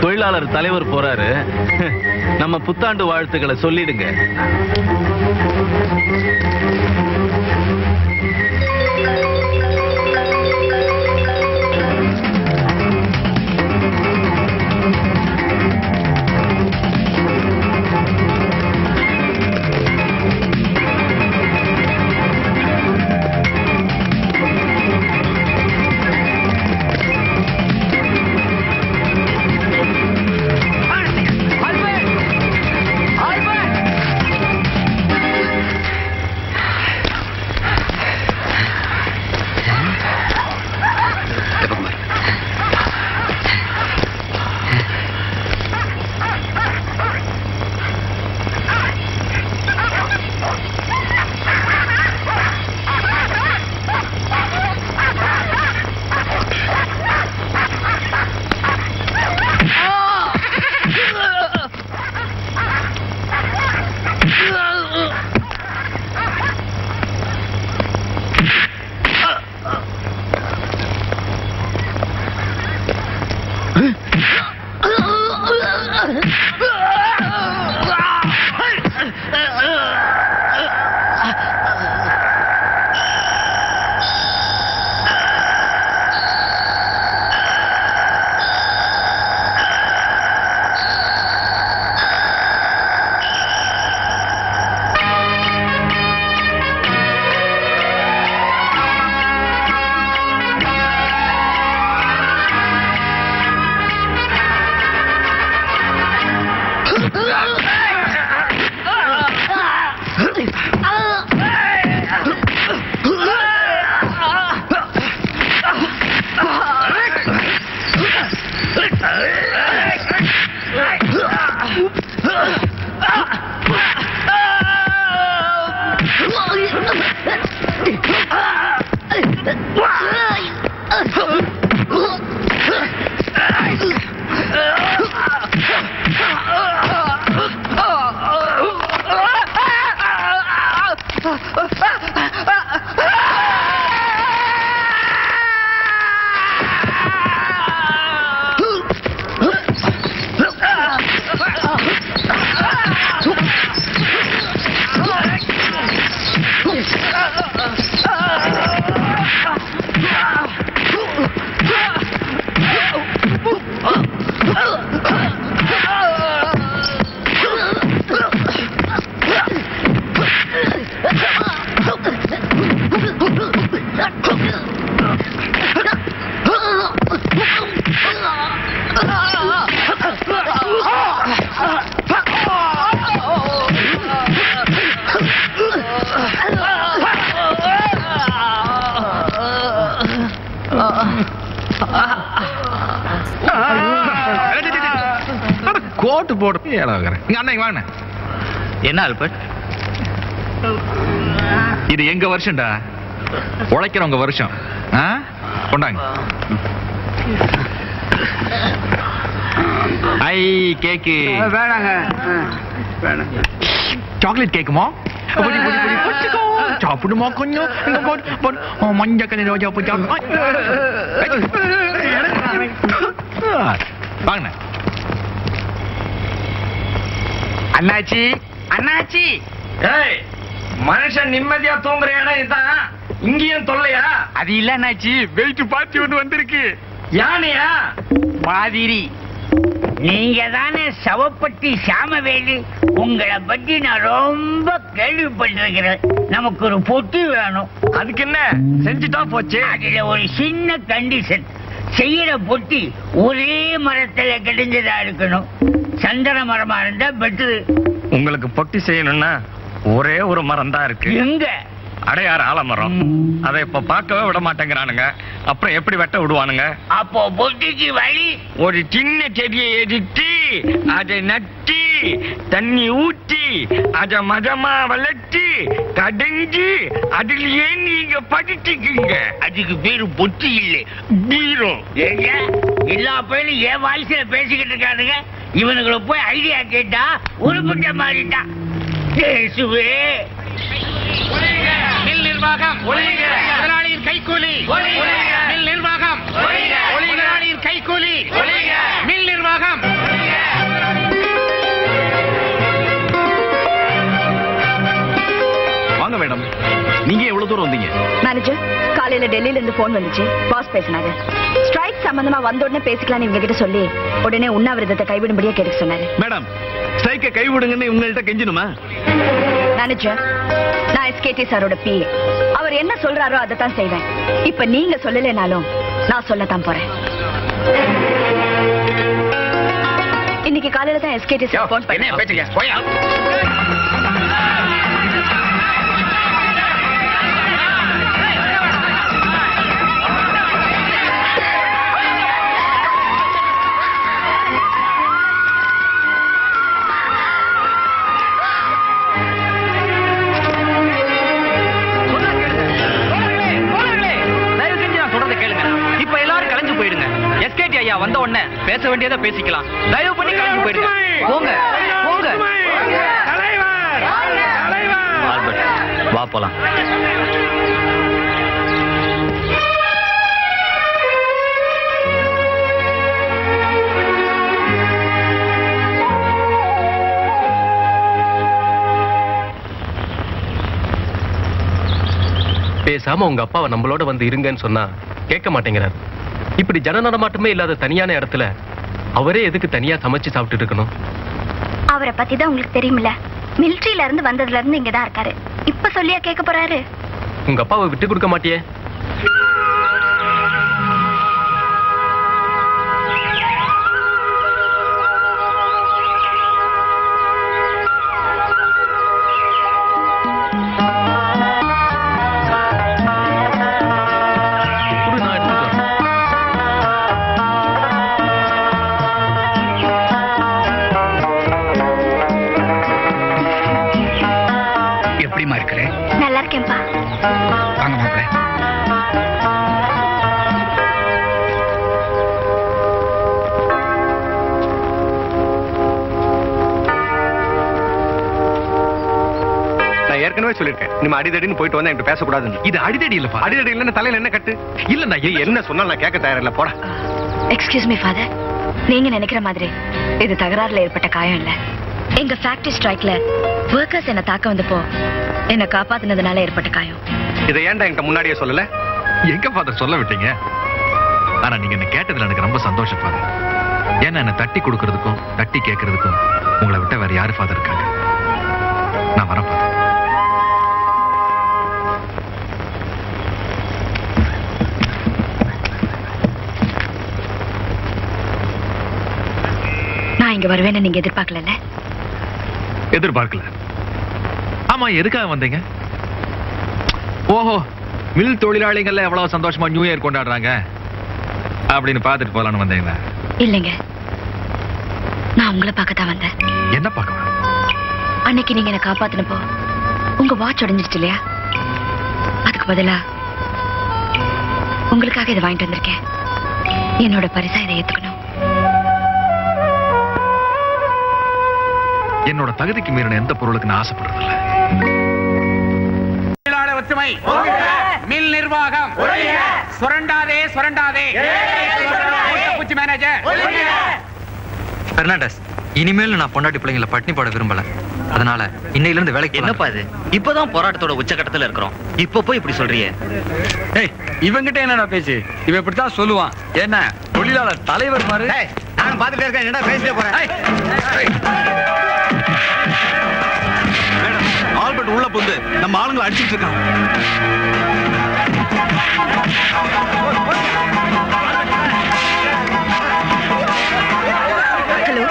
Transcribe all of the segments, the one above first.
தொழிலாளர் தலைவர் போறாரு. நம்ம புத்தாண்டு வாழ்த்துக்களை சொல்லிடுங்க. போட்டு போடு இங்க அண்ணா இங்க வாங்க. என்ன ஆல்பர்ட், இது எங்க வருஷம்டா, உழைக்கிறவங்க வருஷம். கொண்டாங்க. ஐ கேக்கு வேணாங்க. சாக்லேட் கேக்குமா? சாப்பிடுமா கொஞ்சம்? மஞ்சள் கலர் ரோஜா பூ வாங்க. அண்ணாச்சி அண்ணாச்சி, மனுஷன் நிம்மதியா தூங்குற இடம் இதுதான், இங்கேயும் தொல்லையா? அது இல்ல அண்ணாச்சி, வெயிட் பார்ட்டி ஒண்ணு வந்திருக்கு. யானையா மாதிரி? நீங்க தானே சவப்பட்டி சாமவேலு? உங்களை பத்தி நான் ரொம்ப கேள்விப்பட்டிருக்கிறேன். நமக்கு ஒரு பொட்டி வேணும். அதுக்கு என்ன செஞ்சுட்டா போச்சு. அதுல ஒரு சின்ன கண்டிஷன், செய்யற பொட்டி ஒரே மரத்துல கிடைஞ்சதா இருக்கணும். சந்தன மரமா இருந்தா பெட்ரு. உங்களுக்கு பொட்டி செய்யணும்னா ஒரே ஒரு மரம் தான் இருக்கு. எங்க? அடையாறு ஆலமரம். அதை இப்ப பார்க்கவே விட மாட்டேங்கிறானுங்க. அப்புறம் எப்படி வெட்ட விடுவானுங்க? அப்போ பொட்டிக்கு வழி, ஒரு சின்ன செடியை எடுத்து அதை நட்டி தண்ணி ஊற்றி அதை மதமா வளர்த்து கடைஞ்சி அதுலயே நீங்க படிச்சுக்கீங்க. அதுக்கு பேரு பொட்டி இல்லை, பீரோ. எல்லா பையனும் என் வாய்ஸ்ல பேசிக்கிட்டு இருக்கானுங்க. இவனுங்களை போய் ஐடியா கேட்டா உருப்பிட்ட மாதிரிட்டா. பேசுவே மில் நிர்வாகம் முதலாளியின் கைக்கூலி. மில் நிர்வாகம் முதலாளியின் கைக்கூலி. மில் நிர்வாகம். வாங்க மேடம், நீங்க எவ்வளவு தூரம் வந்தீங்க? மேனேஜர், காலையில டெல்லியில இருந்து போன் வந்துச்சு. பாஸ் பேசினாங்க. ஸ்ட்ரைக் சம்பந்தமா வந்த உடனே பேசிக்கலாம்னு இவங்க கிட்ட சொல்லி உடனே உண்ணாவிரதத்தை கைவிடும்படியா கேட்க சொன்னாரு. மேடம், ஸ்ட்ரைக்கை கைவிடுங்கன்னு இவங்கள்ட்ட கெஞ்சணுமா? மேனேஜர், நான் எஸ்கேடி சாரோட பிஏ. அவர் என்ன சொல்றாரோ அதை தான் செய்வேன். இப்ப நீங்க சொல்லலைனாலும் நான் சொல்லத்தான் போறேன். இன்னைக்கு காலையில தான் எஸ்கேடி சார் போன் பண்ணி வந்த உடனே பேச வேண்டியதை பேசிக்கலாம். தயவு பண்ணி கிளம்பி போயிடுங்க. போங்க போங்க. வா போலாம். பேசாம உங்க அப்பாவை நம்மளோட வந்து இருங்கன்னு சொன்னா கேட்க மாட்டேங்கிறார். இப்படி ஜன நடமாட்டமே இல்லாத தனியான இடத்துல அவரே எதுக்கு தனியா சமைச்சு சாப்பிட்டு இருக்கணும்? அவரை பத்தி தான் உங்களுக்கு தெரியுமில்ல. மிலிட்டரியில இருந்து வந்ததுல இருந்து இங்கதான் இருக்காரு. இப்ப சொல்லியா கேட்க போறாரு? உங்க அப்பாவை விட்டு கொடுக்க மாட்டியே? நல்லா இருக்கேன்பா. வாங்க மாப்பிள்ளை. நான் ஏற்கனவே சொல்லிருக்கேன், நம்ம அடிதடின்னு போயிட்டு வந்தா என்கிட்ட பேசக்கூடாதுன்னு. இது அடிதடி இல்லப்பா. அடிதடி இல்லைன்னு தலையில என்ன கட்டு? இல்ல நான் என்ன சொன்னாலும் நான் கேட்க தயாரில்ல. போட. எக்ஸ்கியூஸ் மீ ஃபாதர், நீங்க நினைக்கிற மாதிரி இது தகராறுல ஏற்பட்ட காயம் இல்ல. எங்க ஃபேக்டரி ஸ்ட்ரைக்ல வர்க்கர்ஸ் என்ன தாக்க வந்தப்போ என்ன காப்பாத்தினதுனால ஏற்பட்ட காயம். இதை ஏன்டா என்கிட்ட முன்னாடியே சொல்லல? எங்க ஃபாதர் சொல்ல விட்டீங்க? ஆனா நீங்க என்ன கேட்டதுல எனக்கு ரொம்ப சந்தோஷம் ஃபாதர். ஏன்னா என்ன தட்டி கொடுக்கறதுக்கும் தட்டி கேட்கறதுக்கும் உங்களை விட்ட வேற யாரு ஃபாதர் இருக்காங்க? நான் வரேன் ஃபாதர். நான் இங்க வருவேன்னு நீங்க எதிர்பார்க்கல? எதிர்பார்க்கல. ஆமா, எதுக்காக வந்தீங்க? ஓஹோ, மில் தொழிலாளிகள் எவ்வளவு சந்தோஷமா நியூ இயர் கொண்டாடுறாங்க அப்படின்னு பார்த்துட்டு போலான்னு வந்தீங்களா? இல்லைங்க, நான் நான் உங்களை பார்க்க தான் வந்தேன். என்ன பார்க்கலாம்? அன்னைக்கு நீங்க என்ன காப்பாத்தினப்போ உங்க வாட்ச் உடைஞ்சிருச்சு இல்லையா? அதுக்கு பதிலா உங்களுக்காக இதை வாங்கிட்டு வந்திருக்கேன். என்னோட பரிசா இதை ஏத்துக்கணும். என்னோட தகுதிக்கு மீறின எந்த பொருளுக்கு நான் ஆசைப்படுறதில்ல. தொழிலாளர் ஒற்றுமை, மில் நிர்வாகம், சுரண்டாதே சுரண்டாதே, பூச்சி மேனேஜர். பெர்னாண்டஸ், இனிமேல் நான் பொண்டாட்டி பிள்ளைங்களை பட்டினி போட விரும்பல. அதனால இன்னையில இருந்து வேலைக்கு என்னப்பா இது? இப்பதான் போராட்டத்தோட உச்சகட்டத்துல இருக்கிறோம். இப்ப போய் இப்படி சொல்றீங்க? இவங்கிட்ட என்னடா பேச்சு? இவன் இப்படித்தான் சொல்லுவான். என்ன தொழிலாளர் தலைவர் மாதிரி? நான் பாத்துட்டே இருக்கேன். என்னடா பேசிட்டே போறேன்? ஆல்பர்ட் உள்ள புந்து நம்ம ஆளுங்களை அடிச்சிட்டு இருக்கான். Hello,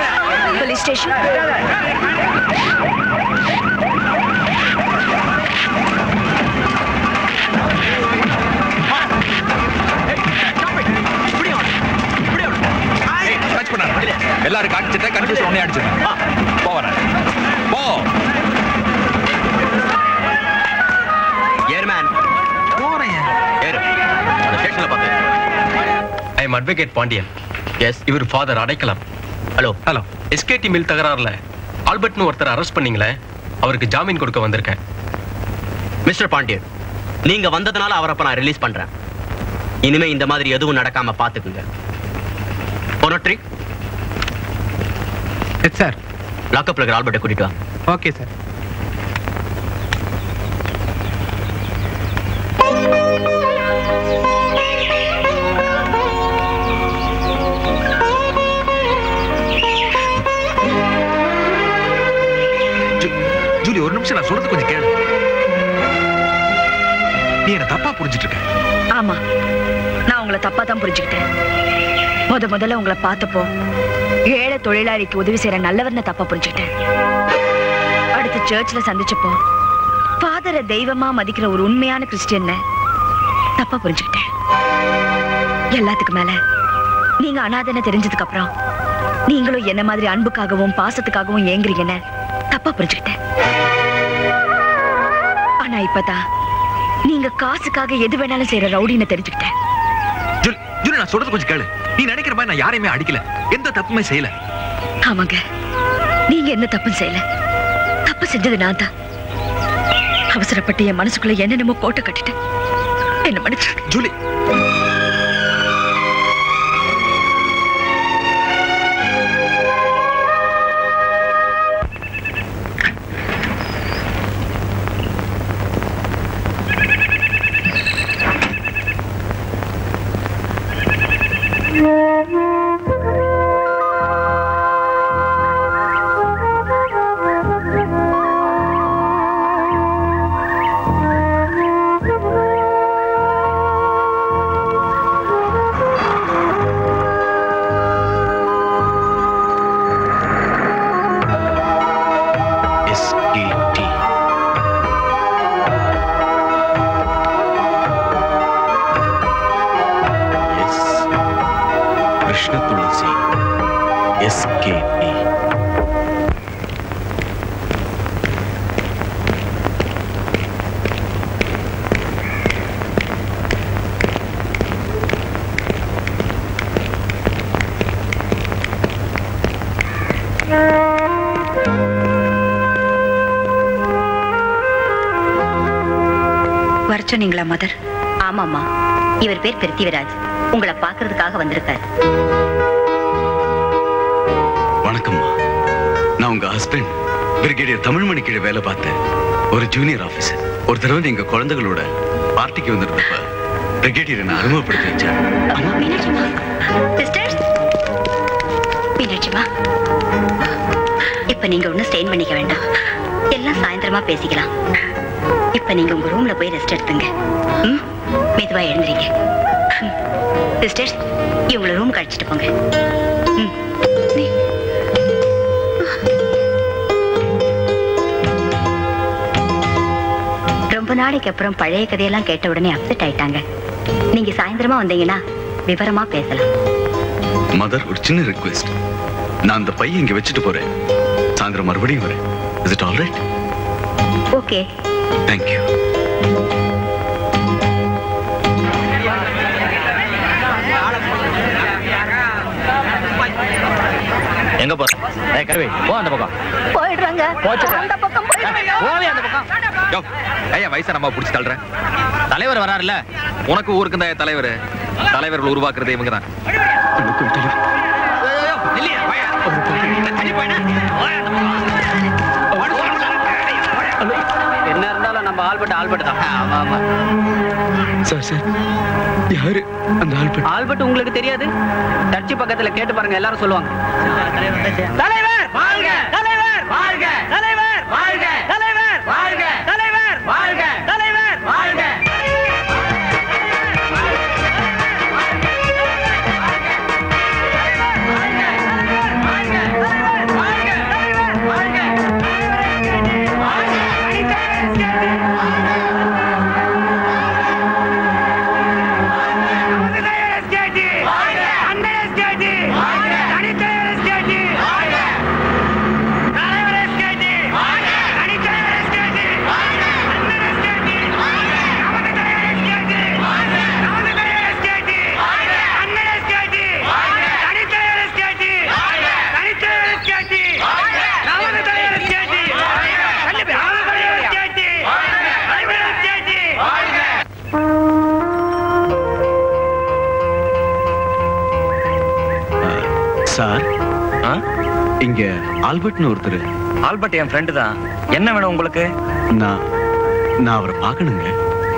police station. எல்லாரும் காட்டிச்சிட்ட கன்ஃபியூஸ் ஒன்னே அடிச்சிருக்கேன். போறேன். போ. ஏர்மேன் போறேன். ஏறு. ஸ்டேஷன்ல பாத்து. I am advocate Pandiyan. Yes, இவர் father Adaikalam. Hello. Hello. SKD mill தகராறுல ஆல்பர்ட்னு ஒருத்தர் அரெஸ்ட் பண்ணீங்களே, அவருக்கு ஜாமீன் கொடுக்க வந்திருக்கேன். மிஸ்டர் பாண்டியன், நீங்க வந்ததுனால அவரை நான் ரிலீஸ் பண்றேன். இனிமே இந்த மாதிரி எதுவும் நடக்காம பாத்துக்குங்க. போனட்ரி. Yes sir. லாக்அப்ல இருக்கிற ஆல்பர்ட்டை கூட்டிட்டு வா. Okay sir. ஜூலி, ஒரு நிமிஷம் நான் சொல்றது கொஞ்சம் கேளு. நீ என்ன தப்பா புரிஞ்சிட்டு இருக்க. ஆமா, நான் உங்களை தப்பா தான் புரிஞ்சுக்கிட்டேன். முதல்ல உங்களை பார்த்தப்போ ஏழை தொழிலாளிக்கு உதவி செய்யற நல்லவர்னு தப்பா புரிஞ்சுக்கிட்டேன். அடுத்து சர்ச்ல சந்திச்சப்போ ஃபாதரை தெய்வமா மதிக்கிற ஒரு உண்மையான கிறிஸ்டியன் தப்பா புரிஞ்சுக்கிட்டேன். எல்லாத்துக்கு மேல நீங்க அனாதைன்னு தெரிஞ்சதுக்கு அப்புறம் நீங்களும் என்ன மாதிரி அன்புக்காகவும் பாசத்துக்காகவும் ஏங்குறீங்கன்னு தப்பா புரிஞ்சுக்கிட்டேன். ஆனா இப்பதான் நீங்க காசுக்காக எது வேணாலும் செய்யற ரவுடின்னு தெரிஞ்சுக்கிட்டேன். ஜூலி, நான் சொல்றது கொஞ்சம் கேளு. நீ நினைக்கிற மாதிரி நான் யாரையுமே அடிக்கல, எந்த தப்புமே செய்யல. ஆமாங்க, நீங்க என்ன தப்பு செய்யல. தப்பு செஞ்சது நான் தான். அவசரப்பட்டு என் மனசுக்குள்ள என்னென்னமோ கோட்டை கட்டிட்டேன். என்ன மன்னிச்சு. ஜூலி, சொன்னீங்களா மதர்? ஆமாம்மா, இவர் பேர் பிருத்திவிராஜ். உங்களை பார்க்கறதுக்காக வந்திருக்காரு. வணக்கம்மா. நான் உங்க ஹஸ்பண்ட் பிரிகேடியர் தமிழ்மணி கீழே வேலை பார்த்தேன். ஒரு ஜூனியர் ஆபீசர். ஒரு தடவை எங்க குழந்தைகளோட பார்ட்டிக்கு வந்திருந்தப்ப பிரிகேடியர் என்ன அறிமுகப்படுத்தி வச்சார். மீனாட்சிமா, சிஸ்டர்ஸ், மீனாட்சிமா, இப்ப நீங்க ஒன்னும் ஸ்டெயின் பண்ணிக்க வேண்டாம். எல்லாம் சாயந்தரமா பேசிக்கலாம். இப்ப நீங்க உங்க ரூம்ல போய் ரெஸ்ட் எடுத்துங்க. மெதுவா எழுந்துறீங்க. சிஸ்டர்ஸ், இவங்களை ரூம் கழிச்சிட்டு போங்க. ரொம்ப நாளைக்கு அப்புறம் பழைய கதையெல்லாம் கேட்ட உடனே அப்செட் ஆயிட்டாங்க. நீங்க சாயந்தரமா வந்தீங்கன்னா விவரமா பேசலாம். மதர், ஒரு சின்ன ரிக்வெஸ்ட். நான் அந்த பையன் இங்க வச்சுட்டு போறேன். சாயந்தரம் மறுபடியும் வரேன். Is it all right? Okay. Thank you. எங்க போற? ஏய் கருவி, போ அந்த பக்கம். போயிடுறாங்க. அந்த பக்கம் போயிடுறாங்க. போவே அந்த பக்கம். யோ, ஐயா வயசா நம்ம புடிச்சு தள்ளுறேன். தலைவர் வராருல்ல. உனக்கு ஊருக்கு தான் தலைவர். தலைவர்கள் உருவாக்குறது இவங்க தான். என்ன இருந்தாலும் நம்ம ஆல்பர்ட் தான். ஆமா ஆமா. சார் சார், யாரு அந்த ஆல்பர்ட் உங்களுக்கு தெரியாது? சர்ச்சி பக்கத்துல கேட்டு பாருங்க, எல்லாரும் சொல்லுவாங்க. தலைவர் வாழ்க! தலைவர் வாழ்க! தலைவர் வாழ்க! தலைவர் வாழ்க! தலைவர் வாழ்க! தலைவர் வாழ்க! சார், இங்க ஆல்பர்ட்னு ஒருத்தர். ஆல்பர்ட் என் ஃப்ரெண்டு தான். என்ன வேணும் உங்களுக்கு? நான் அவரை பார்க்கணுங்க.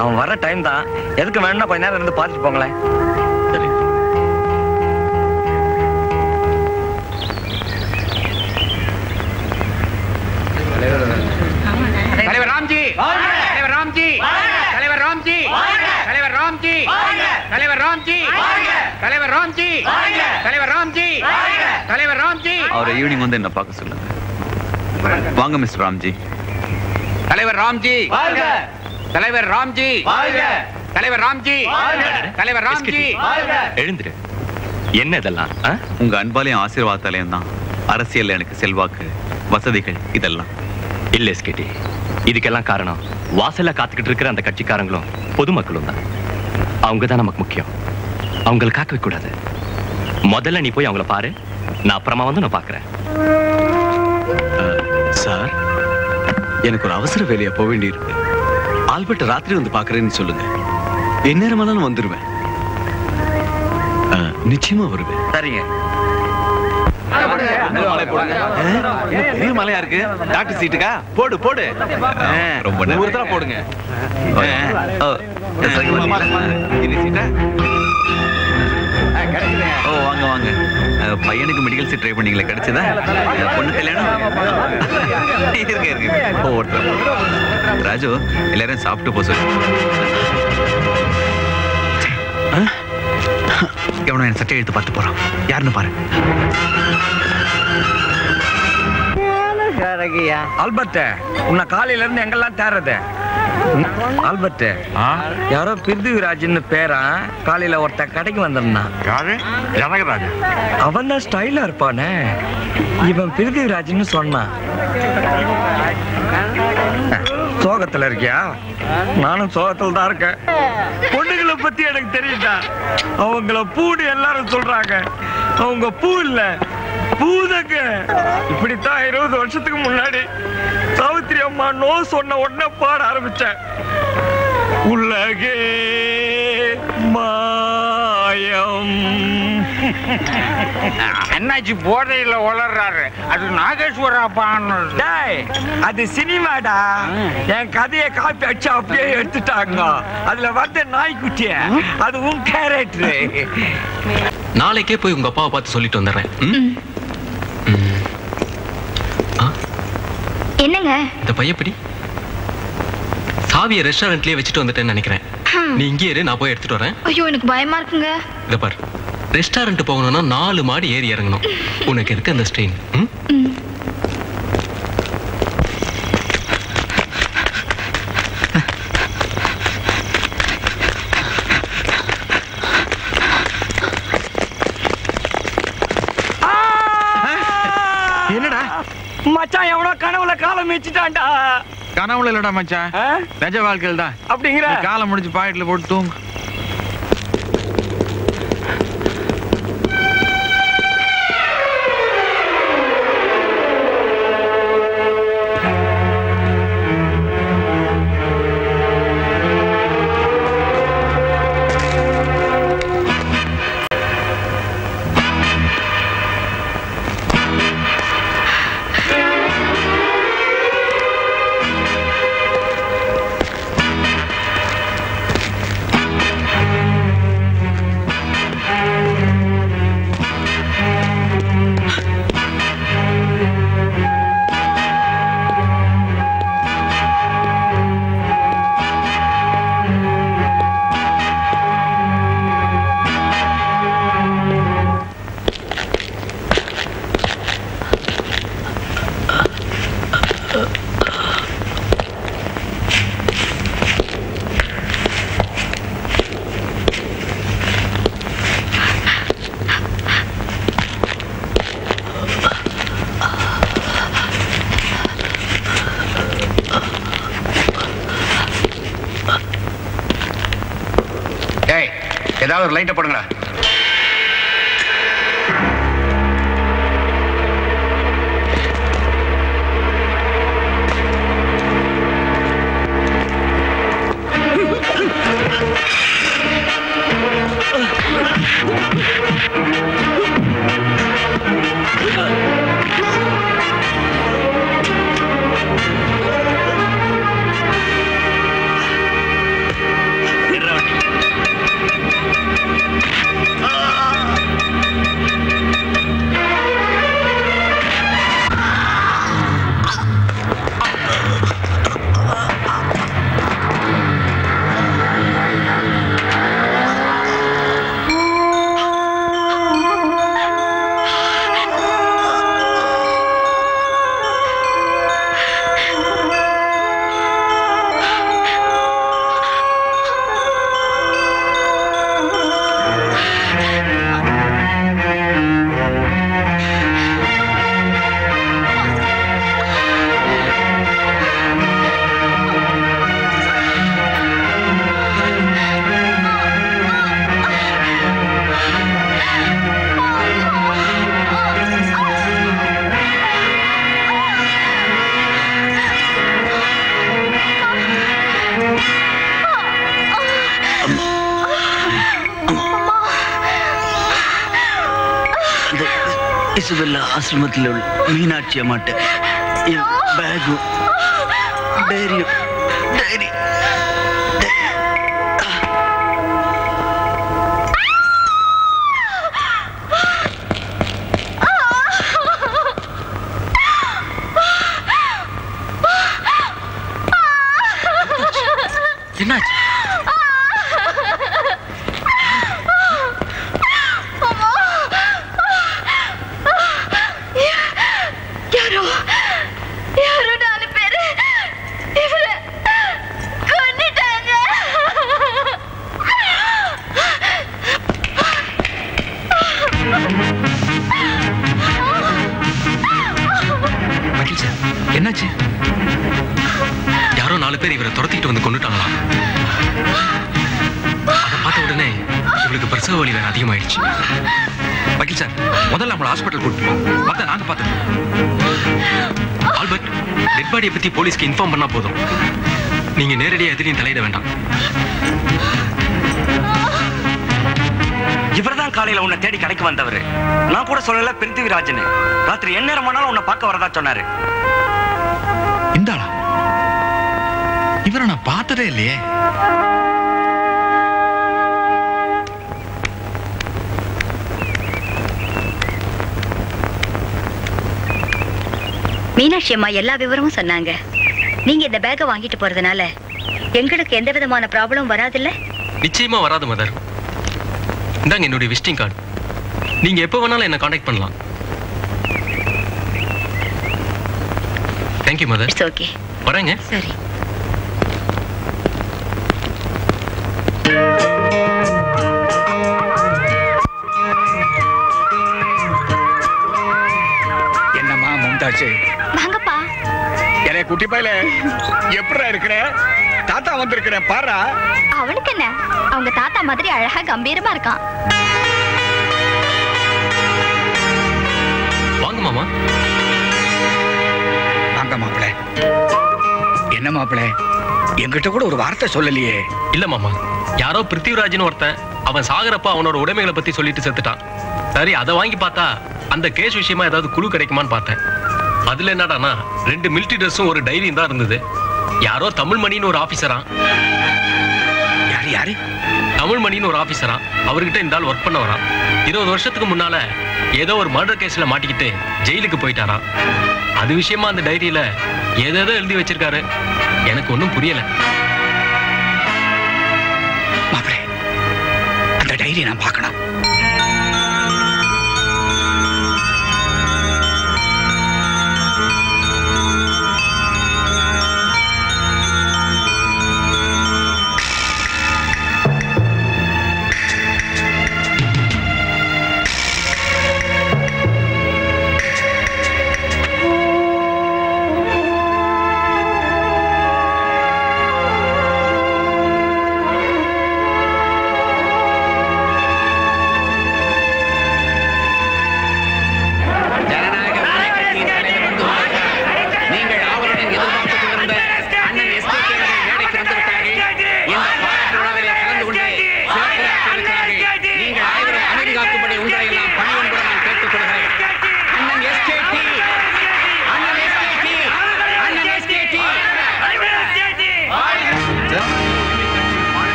அவன் வர டைம் தான். எதுக்கு வேணும்னா கொஞ்ச நேரம் இருந்து பார்த்துட்டு போங்களேன். சரி. தலைவர் ராம்ஜி, தலைவர் ராம்ஜி, தலைவர் ராம்ஜி, தலைவர் ராம்ஜி, தலைவர் ராம்ஜி, தலைவர் ராம்ஜி, தலைவர் ராம்ஜி, தலைவர் ராம்ஜி. அவரை ஈவினிங் வந்து என்ன பார்க்க சொல்லுங்க. வாங்க மிஸ்டர் ராம்ஜி. தலைவர் ராம்ஜி, தலைவர் ராம்ஜி, தலைவர் ராம்ஜி, தலைவர் ராம்ஜி. எழுந்துரு. என்ன இதெல்லாம்? உங்க அன்பாலையும் ஆசீர்வாதத்தாலையும் தான் அரசியல் எனக்கு செல்வாக்கு, வசதிகள் இதெல்லாம். இல்ல எஸ்கேடி, இதுக்கெல்லாம் காரணம் வாசல்ல காத்துக்கிட்டு இருக்கிற அந்த கட்சிக்காரங்களும் பொதுமக்களும் தான். அவங்க தான் நமக்கு முக்கியம். அவங்களை காக்க வைக்க கூடாது. முதல்ல நீ போய் அவங்கள பாரு, நான் அப்புறமா வந்து நான் பாக்குறேன். சார், எனக்கு ஒரு அவசர வேலையா போக வேண்டி இருக்கு. ஆல்பர்ட் ராத்திரி வந்து பாக்குறேன்னு சொல்லுங்க. எந்நேரமானாலும் வந்துருவேன். நிச்சயமா வருவேன். சரிங்க. பெரிய மலையா இருக்கு. டாக்டர் சீட்டுக்கா? போடு போடு. ரொம்ப ஒருத்தர போடுங்க. ஓ வாங்க வாங்க. பையனுக்கு மெடிக்கல் சீட் ட்ரை பண்ணீங்களா? கிடைச்சதா? பொண்ணு கல்யாணம் இருக்கு இருக்கு. ஓ ஒருத்தர். ராஜு, எல்லாரும் சாப்பிட்டு போ சொல்லு. எவனோ என் சட்டை எடுத்து பார்த்து போறான். யாருன்னு பாரு. ஆல்பர்ட், உன்னை காலையில இருந்து எங்கெல்லாம் தேர்றது? ஆல்பர்ட், யாரோ பிருத்திவிராஜ்னு பேரா. காலையில ஒருத்தன் கடைக்கு வந்திருந்தான். அவன் தான் ஸ்டைலா இருப்பானே. இவன் பிருத்திவிராஜ்னு சொன்னான். சோகத்துல இருக்கியா? நானும் சோகத்துல தான் இருக்கேன். பொண்ணுங்களை பத்தி எனக்கு தெரியுதா? அவங்கள பூன்னு எல்லாரும் சொல்றாங்க. அவங்க பூ இல்ல, பூதங்க. இப்படித்தான் 20 வருஷத்துக்கு முன்னாடி சாவித்திரி அம்மா நோ சொன்ன உடனே பாட ஆரம்பிச்சேன். உலகே மாயம். என்னாச்சு போதையில வளர்றாரு? அது நாகேஸ்வரா பான்னு. அது சினிமாடா. என் கதையை காப்பி அடிச்சு அப்படியே எடுத்துட்டாங்க. அதுல வந்த நாய்க்குட்டிய அது உன் கேரக்டர். நாளைக்கே போய் உங்க அப்பாவை பார்த்து சொல்லிட்டு வந்துடுறேன். என்னங்க இந்த பையப்படி சாவியை ரெஸ்டாரண்ட்லயே வச்சுட்டு வந்துட்டேன்னு நினைக்கிறேன். நீ இங்கே இரு, நான் போய் எடுத்துட்டு வரேன். ஐயோ எனக்கு பயமா இருக்குங்க. இத பாரு, ரெஸ்டாரண்ட் போகணும்னா 4 மாடி ஏறி இறங்கணும். உனக்கு இருக்கு அந்த ஸ்ட்ரெயின். காலம் மிச்சிட்டான்டா. கனவுல இல்லடா மச்சான், நிஜ வாழ்க்கையில் தான். அப்படிங்கிற காலம் முடிச்சு பாக்கெட்ல போட்டு தூங்கு. ஏதாவது ஒரு லைட்டை போடுங்களா. இசுபெல்லா ஆசிரமத்தில் உள்ள மீனாட்சி அம்மாட்ட என் பேகும் டைரியும் டைரி என்னாச்சு? என்னாச்சு? யாரோ 4 பேர் இவரை துரத்திட்டு வந்து கொண்டுட்டாங்களா? அதை பார்த்த உடனே இவளுக்கு பிரசவ வலி வேற அதிகமாயிடுச்சு. வக்கீல் சார், முதல்ல நம்மள ஹாஸ்பிட்டல் கூட்டிட்டு போவோம். மத்த நாங்க பார்த்தோம். ஆல்பர்ட், டெட் பாடியை பத்தி போலீஸ்க்கு இன்ஃபார்ம் பண்ணா போதும். நீங்க நேரடியா எதிரியும் தலையிட வேண்டாம். இவர்தான் காலையில உன்னை தேடி கடைக்கு வந்தவர். நான் கூட சொல்லல பிருத்திவிராஜன். ராத்திரி என்ன நேரமானாலும் உன்னை பார்க்க வரதா சொன்னாரு. இந்தாளா? இவரை நான் பார்த்ததே இல்லையே. மீனாட்சி அம்மா எல்லா விவரமும் சொன்னாங்க. நீங்க இந்த பேக்கை வாங்கிட்டு போறதுனால எங்களுக்கு எந்த விதமான ப்ராப்ளம் வராதுல்ல? நிச்சயமா வராது மதர். இந்தாங்க என்னுடைய விசிட்டிங் கார்டு. நீங்க எப்போ வேணாலும் என்ன காண்டாக்ட் பண்ணலாம். Thank you mother. It's okay. வரேங்க. சரி. என்னம்மா மும்தாஜ்? வாங்கப்பா. அரே குட்டி பையல எப்படா இருக்கிற? தாத்தா வந்திருக்கிறேன் பாரா. அவனுக்கு என்ன, அவங்க தாத்தா மாதிரி அழகா கம்பீரமா இருக்கான். வாங்க மாமா. வாங்க மாப்பிள. என்ன மாப்பிள, என்கிட்ட கூட ஒரு வார்த்தை சொல்லலையே? இல்ல மாமா, யாரோ பிருத்திவிராஜன் ஒருத்தன் அவன் சாகரப்ப அவனோட உடைமைகளை பத்தி சொல்லிட்டு செத்துட்டான். சரி, அதை வாங்கி பார்த்தா அந்த கேஸ் விஷயமா ஏதாவது குழு கிடைக்குமான்னு பார்த்தேன். அதுல என்னடானா 2 மிலிட்டரி ட்ரெஸ்ஸும் ஒரு டைரியும் தான் இருந்தது. யாரோ தமிழ்மணின்னு ஒரு ஆபீசரா. யாரு? தமிழ்மணின்னு ஒரு ஆபீசரா. அவர்கிட்ட இந்த ஆள் ஒர்க் பண்ண வரான். 20 வருஷத்துக்கு முன்னால ஏதோ ஒரு மர்டர் கேஸ்ல மாட்டிக்கிட்டு ஜெயிலுக்கு போயிட்டாராம். அது விஷயமா அந்த டைரியில ஏதேதோ எழுதி வச்சிருக்காரு. எனக்கு ஒன்றும் புரியல. மாப்பிள, அந்த டைரி நான் பார்க்கணும்.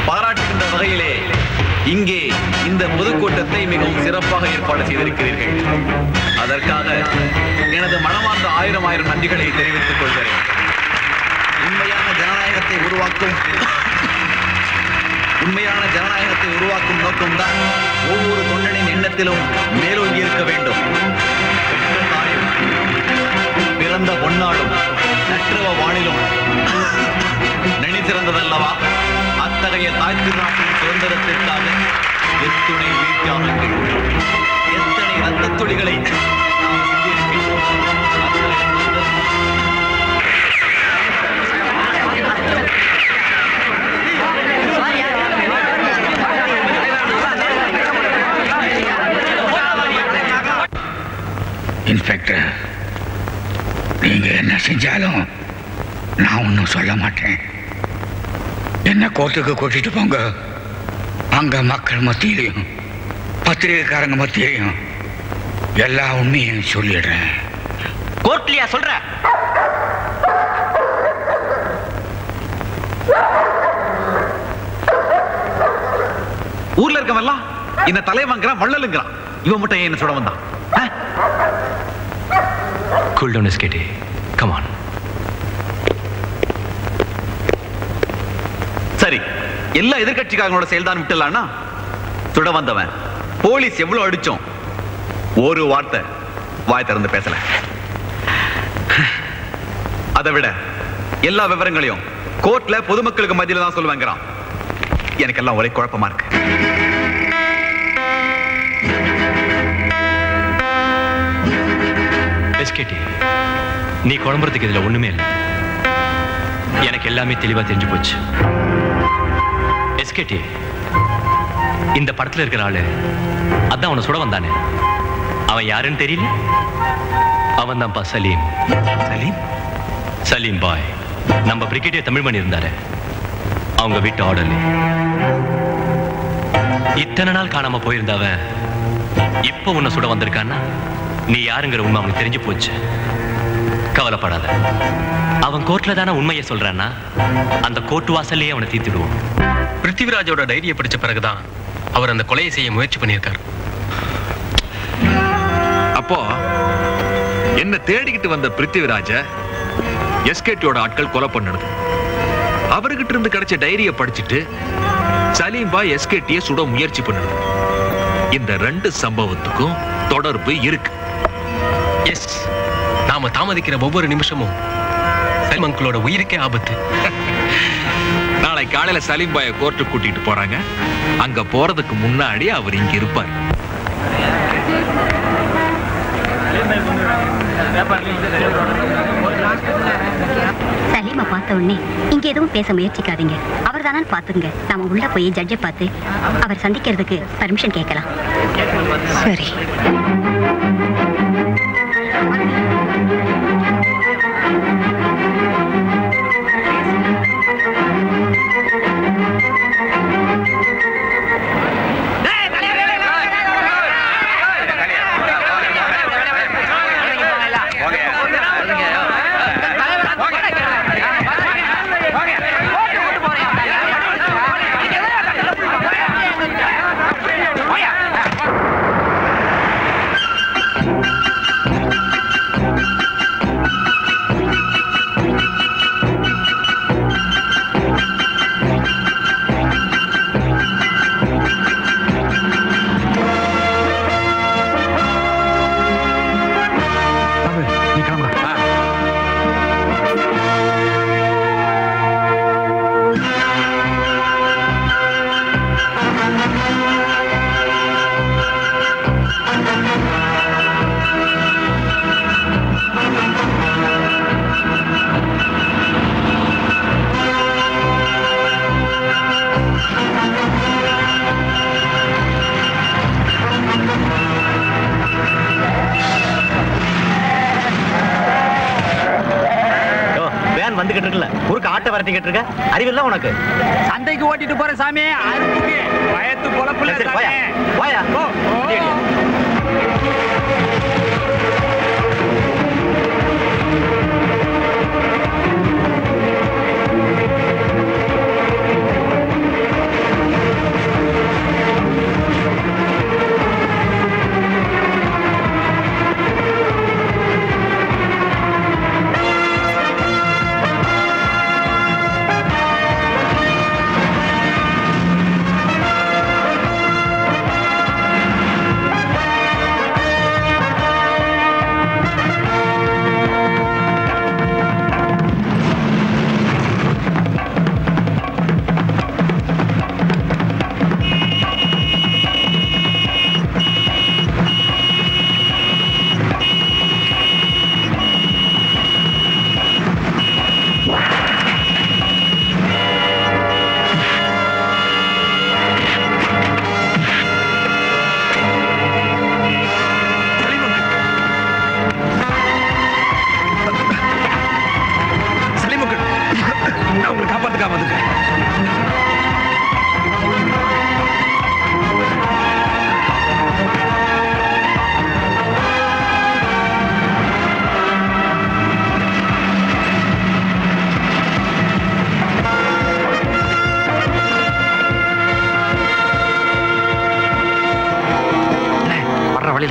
பாராட்டுகின்ற வகையிலே இங்கே இந்த பொதுக்கூட்டத்தை மிகவும் சிறப்பாக ஏற்பாடு செய்திருக்கிறீர்கள். அதற்காக எனது மனமார்ந்த 1000 நன்றிகளை தெரிவித்துக் கொள்கிறேன். உண்மையான ஜனநாயகத்தை உருவாக்கும் நோக்கம்தான் ஒவ்வொரு தொண்டனின் எண்ணத்திலும் மேலோங்கி இருக்க வேண்டும். பிறந்த பொன்னாடும் நற்றவ வானிலும் நினைத்திருந்ததல்லவா? அத்தகைய தாய் திருநாட்டின் சுதந்திரத்திற்காக எத்துணை வீழ்த்தியாளர்கள், எத்தனை ரத்த துளிகளை நாம் சிந்தியிருக்கின்றோம். இன்ஸ்பெக்டர், நீங்க என்ன செஞ்சாலும் நான் ஒன்றும் சொல்ல மாட்டேன். என்ன கோர்ட்டுக்கு கூட்டிட்டு போங்க. அங்க மக்கள் மத்தியிலையும் பத்திரிகைக்காரங்க மத்தியிலையும் எல்லா உண்மையும் சொல்லிடுறேன். கோர்ட்லயா சொல்ற? ஊர்ல இருக்கவெல்லாம் என்ன தலைவங்கிறான், வள்ளலுங்கிறான். இவன் மட்டும் என்ன சொல்ல வந்தான்? Cool down, SKT. Come on. சரி, எல்லா எதிர்கட்சிக்காரங்களோட செயல்தான் விட்டுலான்னா, சுட வந்தவன் போலீஸ் எவ்வளவு அடிச்சோம், ஒரு வார்த்தை வாய் திறந்து பேசல. அதை விட எல்லா விவரங்களையும் கோர்ட்ல பொதுமக்களுக்கு மத்தியில தான் சொல்லுவாங்கிறான். எனக்கெல்லாம் ஒரே குழப்பமா இருக்கு. SKT, நீ குழம்புறதுக்கு இதுல ஒண்ணுமே இல்லை. எனக்கு எல்லாமே தெளிவா தெரிஞ்சு போச்சு. SKT, இந்த படத்துல இருக்கிற ஆளு அதான் அவனை சுட வந்தானே, அவன் யாருன்னு தெரியல. அவன் தான்ப்பா சலீம். சலீம் பாய், நம்ம பிரிகேடியர் தமிழ்மணி இருந்தாரு, அவங்க வீட்டு ஆர்டர்ல. இத்தனை நாள் காணாம போயிருந்தவன் இப்ப உன்னை சுட வந்திருக்கான்னா நீ யாருங்கிற உண்மை அவனுக்கு தெரிஞ்சு போச்சு. கவலைப்படாத, அவன் கோர்ட்ல தானே உண்மையை சொல்றான்னா அந்த கோர்ட் வாசல்லையே அவனை தீர்த்துடுவோம். பிருத்திவிராஜோட டைரியை படிச்ச பிறகுதான் அவர் அந்த கொலையை செய்ய முயற்சி பண்ணியிருக்காரு. அப்போ என்ன தேடிக்கிட்டு வந்த பிருத்திவிராஜ எஸ்கேடியோட ஆட்கள் கொலை பண்ணது. அவர்கிட்ட இருந்து கிடைச்ச டைரியை படிச்சுட்டு சலீம் பாய் எஸ்கேடியை சுட முயற்சி பண்ணது. இந்த 2 சம்பவத்துக்கும் தொடர்பு இருக்கு. எஸ், நாம தாமதிக்கிற ஒவ்வொரு நிமிஷமும் சலீம் அங்கிளோட உயிருக்கே ஆபத்து. நாளை காலையில சலீம் பாயை கோர்ட்டுக்கு கூட்டிட்டு போறாங்க. அங்க போறதுக்கு முன்னாடி அவர் இங்க இருப்பார். சலீமை பார்த்த உடனே இங்க எதுவும் பேச முயற்சிக்காதீங்க. அவர் தானே பாத்துங்க. நாம உள்ள போய் ஜட்ஜை பார்த்து அவர் சந்திக்கிறதுக்கு பர்மிஷன் கேட்கலாம். சரி. வந்துகிட்டு இருக்குல்ல, குறுக்க ஆட்டை வரட்டிக்கிட்டு இருக்க, அறிவில்ல உனக்கு? சந்தைக்கு ஓட்டிட்டு போற சாமி, வயத்து பொழப்புல. போயா போயா போ.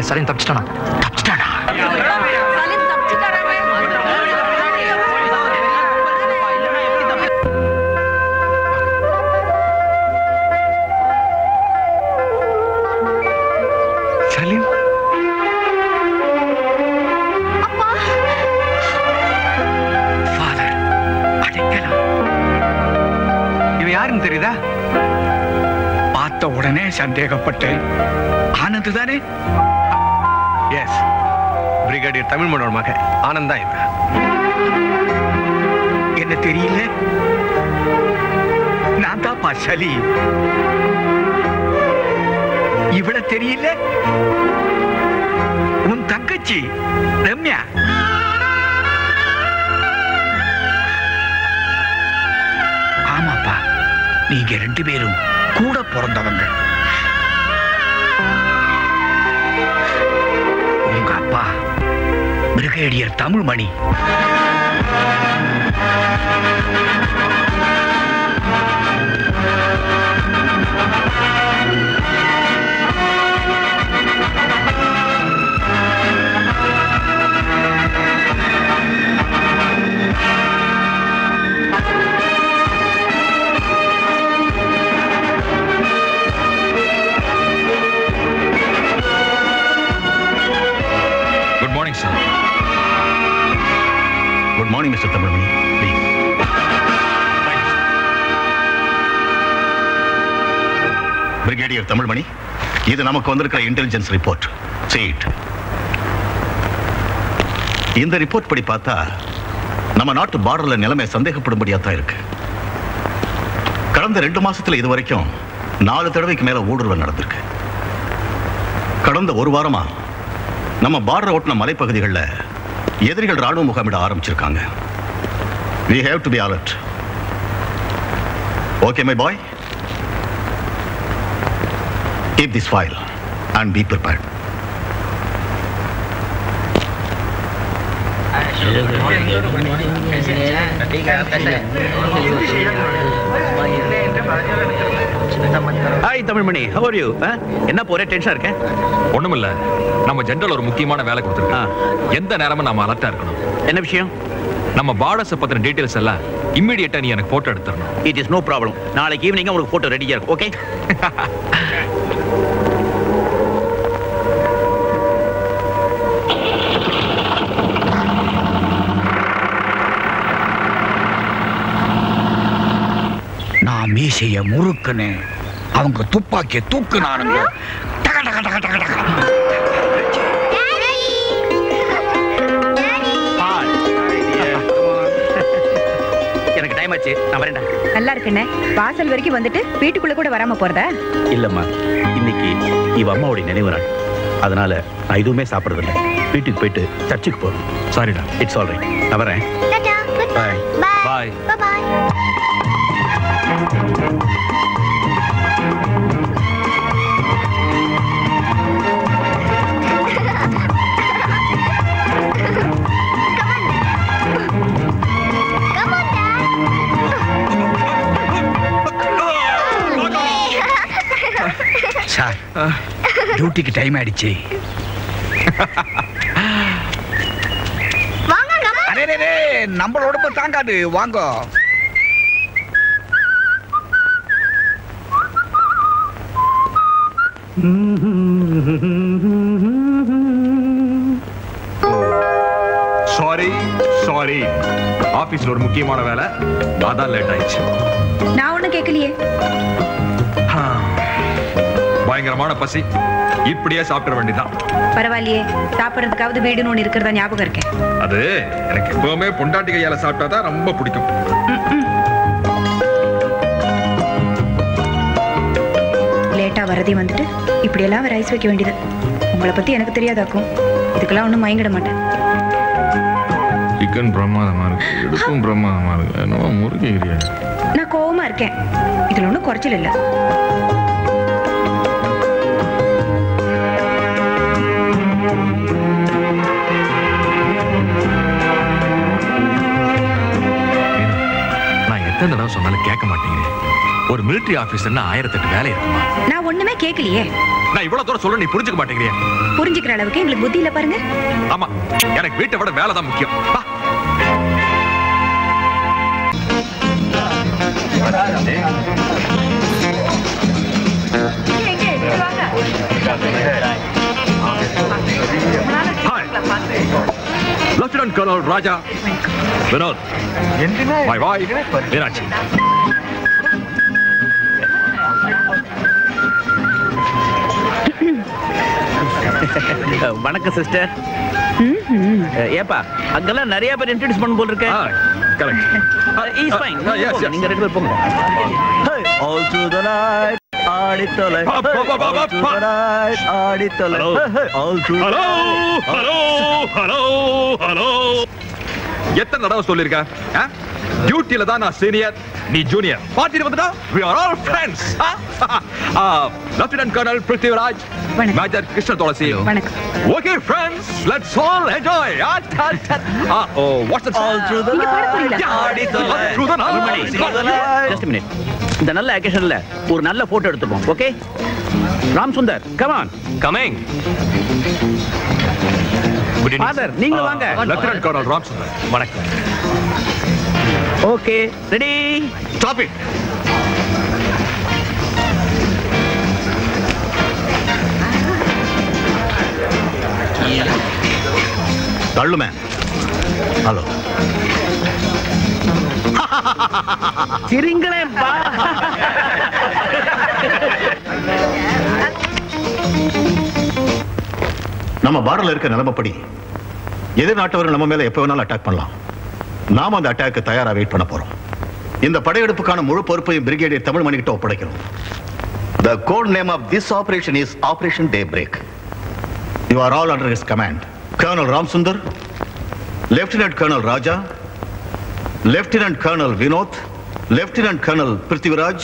சலீம் தப்பிச்சிட்டானா? சலீம் ஃபாதர், அடைக்கலாம். இவன் யாருன்னு தெரியுதா? பார்த்த உடனே சந்தேகப்பட்டேன். ஆனந்த் தானே? எஸ், பிரிகேடியர் தமிழ்மணோட மகன் ஆனந்த் தான் இவன். என்ன தெரியல? நான் தான்ப்பா சலீம். இவள தெரியல? உன் தங்கச்சி ரம்யா. ஆமாப்பா, நீங்க 2 பேரும் கூட பிறந்தவங்க. உங்க அப்பா brigadier Tamilmani. Good morning, sir. Good morning, Mr. Tamilmani. Please. Brigadier Tamilmani, இது நமக்கு வந்திருக்கிற இன்டெலிஜென்ஸ் ரிப்போர்ட். See it. இந்த ரிப்போர்ட் படி பார்த்தா நம்ம நாட்டு பார்டர்ல நிலைமை சந்தேகப்படும்படியா தான் இருக்கு. கடந்த 2 மாசத்துல இது வரைக்கும் 4 தடவைக்கு மேல ஊடுருவல் நடந்திருக்கு. கடந்த 1 வாரமா நம்ம பார்டர் ஒட்டின மலைப்பகுதிகளில் எதிரிகள் ராணுவ முகாமிட ஆரம்பிச்சிருக்காங்க. We have to be alert. Okay, my boy? Keep this file and be prepared. Hi Tamilmani, how are you? என்ன போறே டென்ஷனா இருக்க? ஒண்ணுமில்ல, நம்ம ஜெனரல் ஒரு முக்கியமான வேலை கொடுத்திருக்கான். எந்த நேரமும் நாம அலர்ட்டா இருக்கணும். என்ன விஷயம்? நம்ம பார்டர்ஸ் பத்தின டீடைல்ஸ் எல்லாம் இமிடியேட்டா நீ எனக்கு போட்டோ எடுத்துறணும். It is no problem. நாளைக்கு ஈவினிங் உங்களுக்கு போட்டோ ரெடியா இருக்கு. ஓகே? நான் மீசைய முறுக்குன்னு அவங்க துப்பாக்கிய தூக்குனானுங்க. டக டக டக டக டக. எனக்கு டைம் ஆச்சு, நான் வரேன்டா. நல்லா இருக்குண்ணே. வாசல் வரைக்கும் வந்துட்டு வீட்டுக்குள்ள கூட வராம போறதா? இல்லம்மா, இன்னைக்கு இவ அம்மாவுடைய நினைவு நாள். அதனால நான் எதுவுமே சாப்பிடுறதில்ல. வீட்டுக்கு போயிட்டு சர்ச்சுக்கு போறோம். சாரிடா. It's all right. நான் வரேன். பாய் பாய். சார், டியூட்டிக்கு டைம் ஆயிடுச்சு. நம்ம உடம்பு தாங்காது, வாங்க. சாரி, ஆபீஸ்ல ஒரு முக்கியமான வேலை, அதான் லேட் ஆயிடுச்சு. நான் ஒண்ணும் கேட்கலையே. பயங்கரமான பசி, இப்படியே சாப்பிட வேண்டியதான். பரவாயில்லையே, சாப்பிடறதுக்காவது வீடுன்னு ஒண்ணு இருக்கிறதா ஞாபகம் இருக்கேன். அது எனக்கு எப்பவுமே பொண்டாட்டி கையால சாப்பிட்டாதான் ரொம்ப பிடிக்கும். லேட்டா வரதையும் வந்துட்டு இப்படியெல்லாம் வேற ஐஸ் வைக்க வேண்டியது. உங்களை பத்தி எனக்கு தெரியாதாக்கும். இதுக்கெல்லாம் ஒண்ணும் மயங்கிட மாட்டேன். சிக்கன் பிரமாதமா இருக்கு, இடுப்பும் பிரமாதமா இருக்கு, என்னவோ முறுக்கிறியா? நான் கோவமா இருக்கேன், இதுல ஒண்ணும் குறைச்சல் இல்ல. நான் எத்தனை தடவை சொன்னாலும் கேட்க மாட்டேங்கிறேன். ஒரு மிலிட்டரி ஆபீசர்னா 1008 வேலை இருக்குமா? நான் ஒண்ணுமே கேட்கலையே. நான் இவ்வளவு தூரம் சொல்ல நீ புரிஞ்சுக்க மாட்டேங்கிறியா? புரிஞ்சுக்கிற அளவுக்கு எங்களுக்கு புத்தி இல்ல பாருங்க. ஆமா, எனக்கு வீட்டை விட வேலை தான் முக்கியம். Lieutenant colonel Raja Vinod, my wife Meenakshi. வணக்கம் சிஸ்டர். ஏப்பா, அங்கெல்லாம் நிறைய பேர் இன்ட்ரோடியூஸ் பண்ண போல இருக்கேன். Is fine. நீங்க 2 பேர் போங்க. ஆல் டு தி நைட் ஆடித்தலை, ஆல் டு தி நைட் ஆடித்தலை, ஆல் டு. ஹலோ, எத்தனை தடவை சொல்லிருக்க? டியூட்டில தான் நான் சீனியர், நீ ஜூனியர். பார்ட்டில வந்துட்டா we are all friends. Lieutenant colonel Prithviraj, major Krishna Thulasi. வணக்கம். Okay friends, let's all enjoy. What's the all through the Just a minute. இந்த நல்ல அகேஷன்ல ஒரு நல்ல போட்டோ எடுத்துப்போம். Okay? Ram Sundar, come on. Coming. Father, நீங்க வாங்க. Lieutenant colonel Ram Sundar. வணக்கம். Okay, ready? Stop it. தள்ளுமே. ஹலோ. சிரிங்களே பா. நம்ம பார்டர்ல இருக்க நிலைமைப்படி எதிர்நாட்டவர்கள் நம்ம மேல எப்ப வேணாலும் அட்டாக் பண்ணலாம். நாம அந்த அட்டாக்கு தயாரா வெயிட் பண்ண போறோம். இந்த படையெடுப்புக்கான முழு பொறுப்பையும் பிரிகேடியர் தமிழ்மணி கிட்ட ஒப்படைக்கிறோம். The code name of this operation is Operation Daybreak. You are all under his command. Colonel Ramsundar, Lieutenant Colonel Raja, Lieutenant Colonel Vinod, Lieutenant Colonel Prithviraj,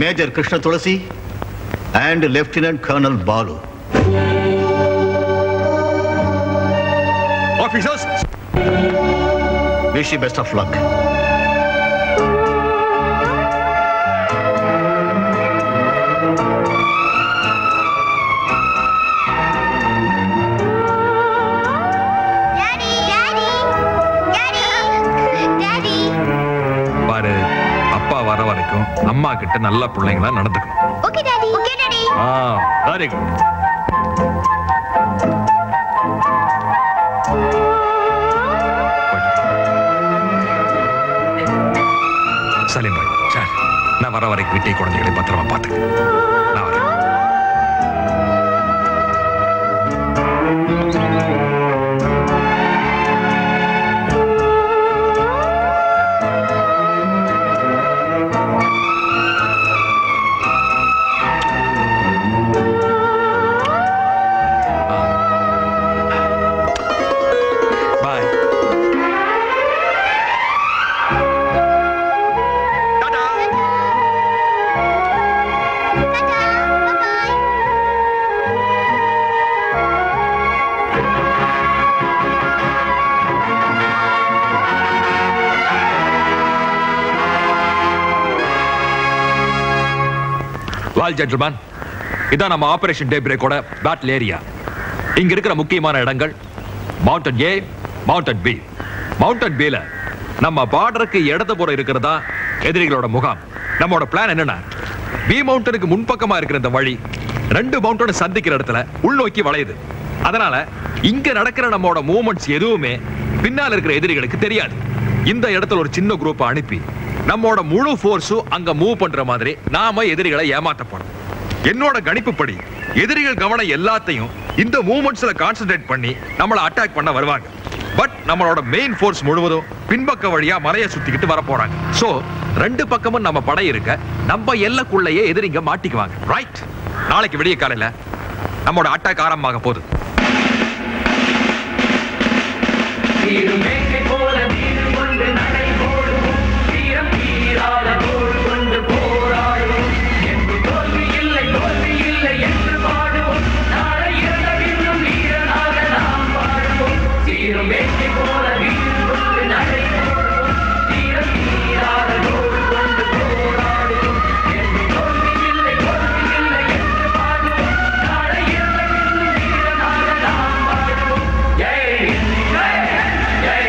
Major Krishna Tulasi, and Lieutenant Colonel Balu. Officers, wish you best of luck. பாரு, அப்பா வர வரைக்கும் அம்மா கிட்ட நல்ல பிள்ளைங்களா நடந்துக்கணும். Okay daddy. Okay daddy. Very good. Salim bhai, sir, நான் வர வரைக்கும் வீட்டை குழந்தைகளை பத்திரமா பார்த்துக்க. நான் வரேன். வால் ஜென்டில்மேன், இதான் நம்ம ஆபரேஷன் டே பிரேக்கோட பேட்டில் ஏரியா. இங்க இருக்கிற முக்கியமான இடங்கள் மவுண்டன் ஏ, மவுண்டன் பி. மவுண்டன் பில நம்ம பார்டருக்கு இடது புறம் இருக்கிறதா எதிரிகளோட முகாம். நம்மளோட பிளான் என்னன்னா, பி மவுண்டனுக்கு முன்பக்கமா இருக்கிற இந்த வழி 2 மவுண்டன் சந்திக்கிற இடத்துல உள்நோக்கி வளையுது. அதனால இங்க நடக்கிற நம்மளோட மூவ்மெண்ட்ஸ் எதுவுமே பின்னால இருக்கிற எதிரிகளுக்கு தெரியாது. இந்த இடத்துல ஒரு சின்ன குரூப் அனுப்பி நம்மோட முழு போர்ஸும் அங்க மூவ் பண்ற மாதிரி நாம எதிரிகளை ஏமாத்த போறோம். என்னோட கணிப்புப்படி எதிரிகள் கவனம் எல்லாத்தையும் இந்த மூவ்மெண்ட்ஸ்ல கான்சென்ட்ரேட் பண்ணி நம்மள அட்டாக் பண்ண வருவாங்க. பட் நம்மளோட மெயின் ஃபோர்ஸ் முழுவதும் பின்பக்க வழியா மலையை சுத்திக்கிட்டு வர போறாங்க. சோ 2 பக்கமும் நம்ம படை இருக்க நம்ம எல்லைக்குள்ளேயே எதிரிங்க மாட்டிக்குவாங்க. ரைட்? நாளைக்கு விடிய காலையில நம்மளோட அட்டாக் ஆரம்பமாக போகுது. Jai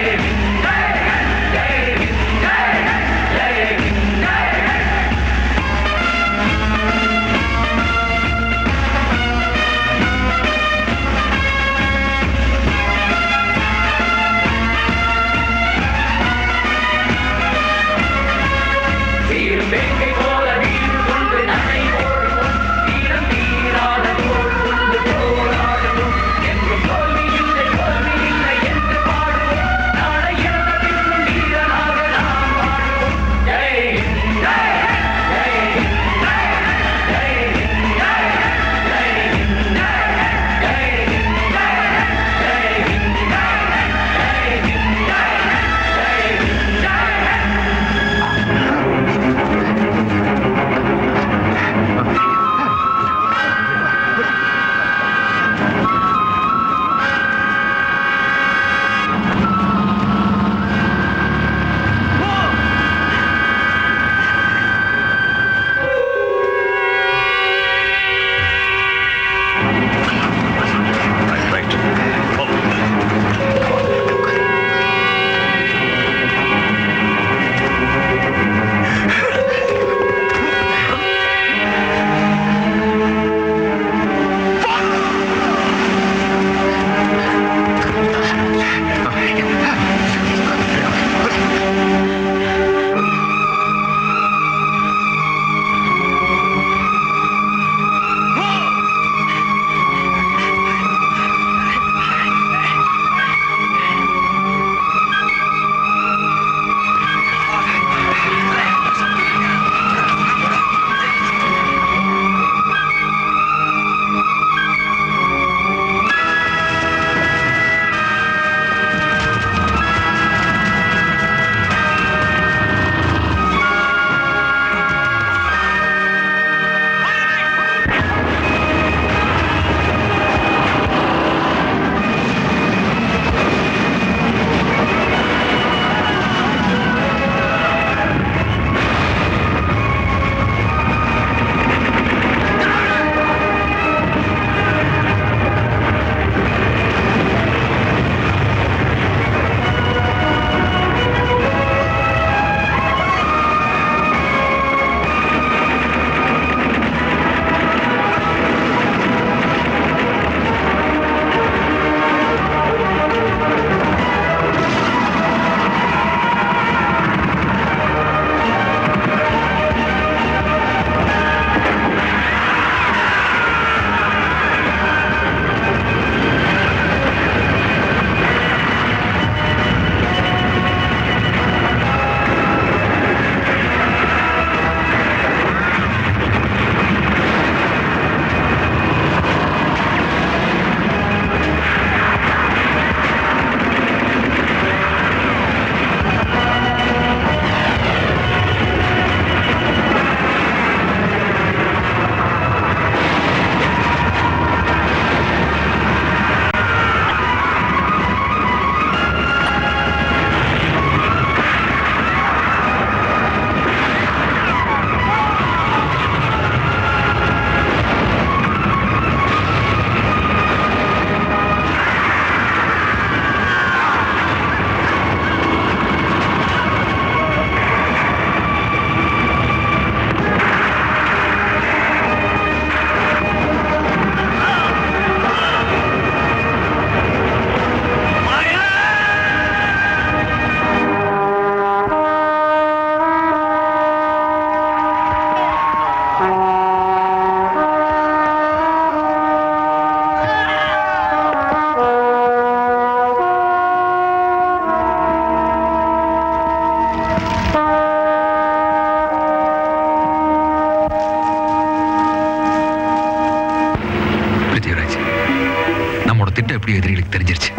எப்படியோ எதிரிகளுக்கு தெரிஞ்சிருச்சு.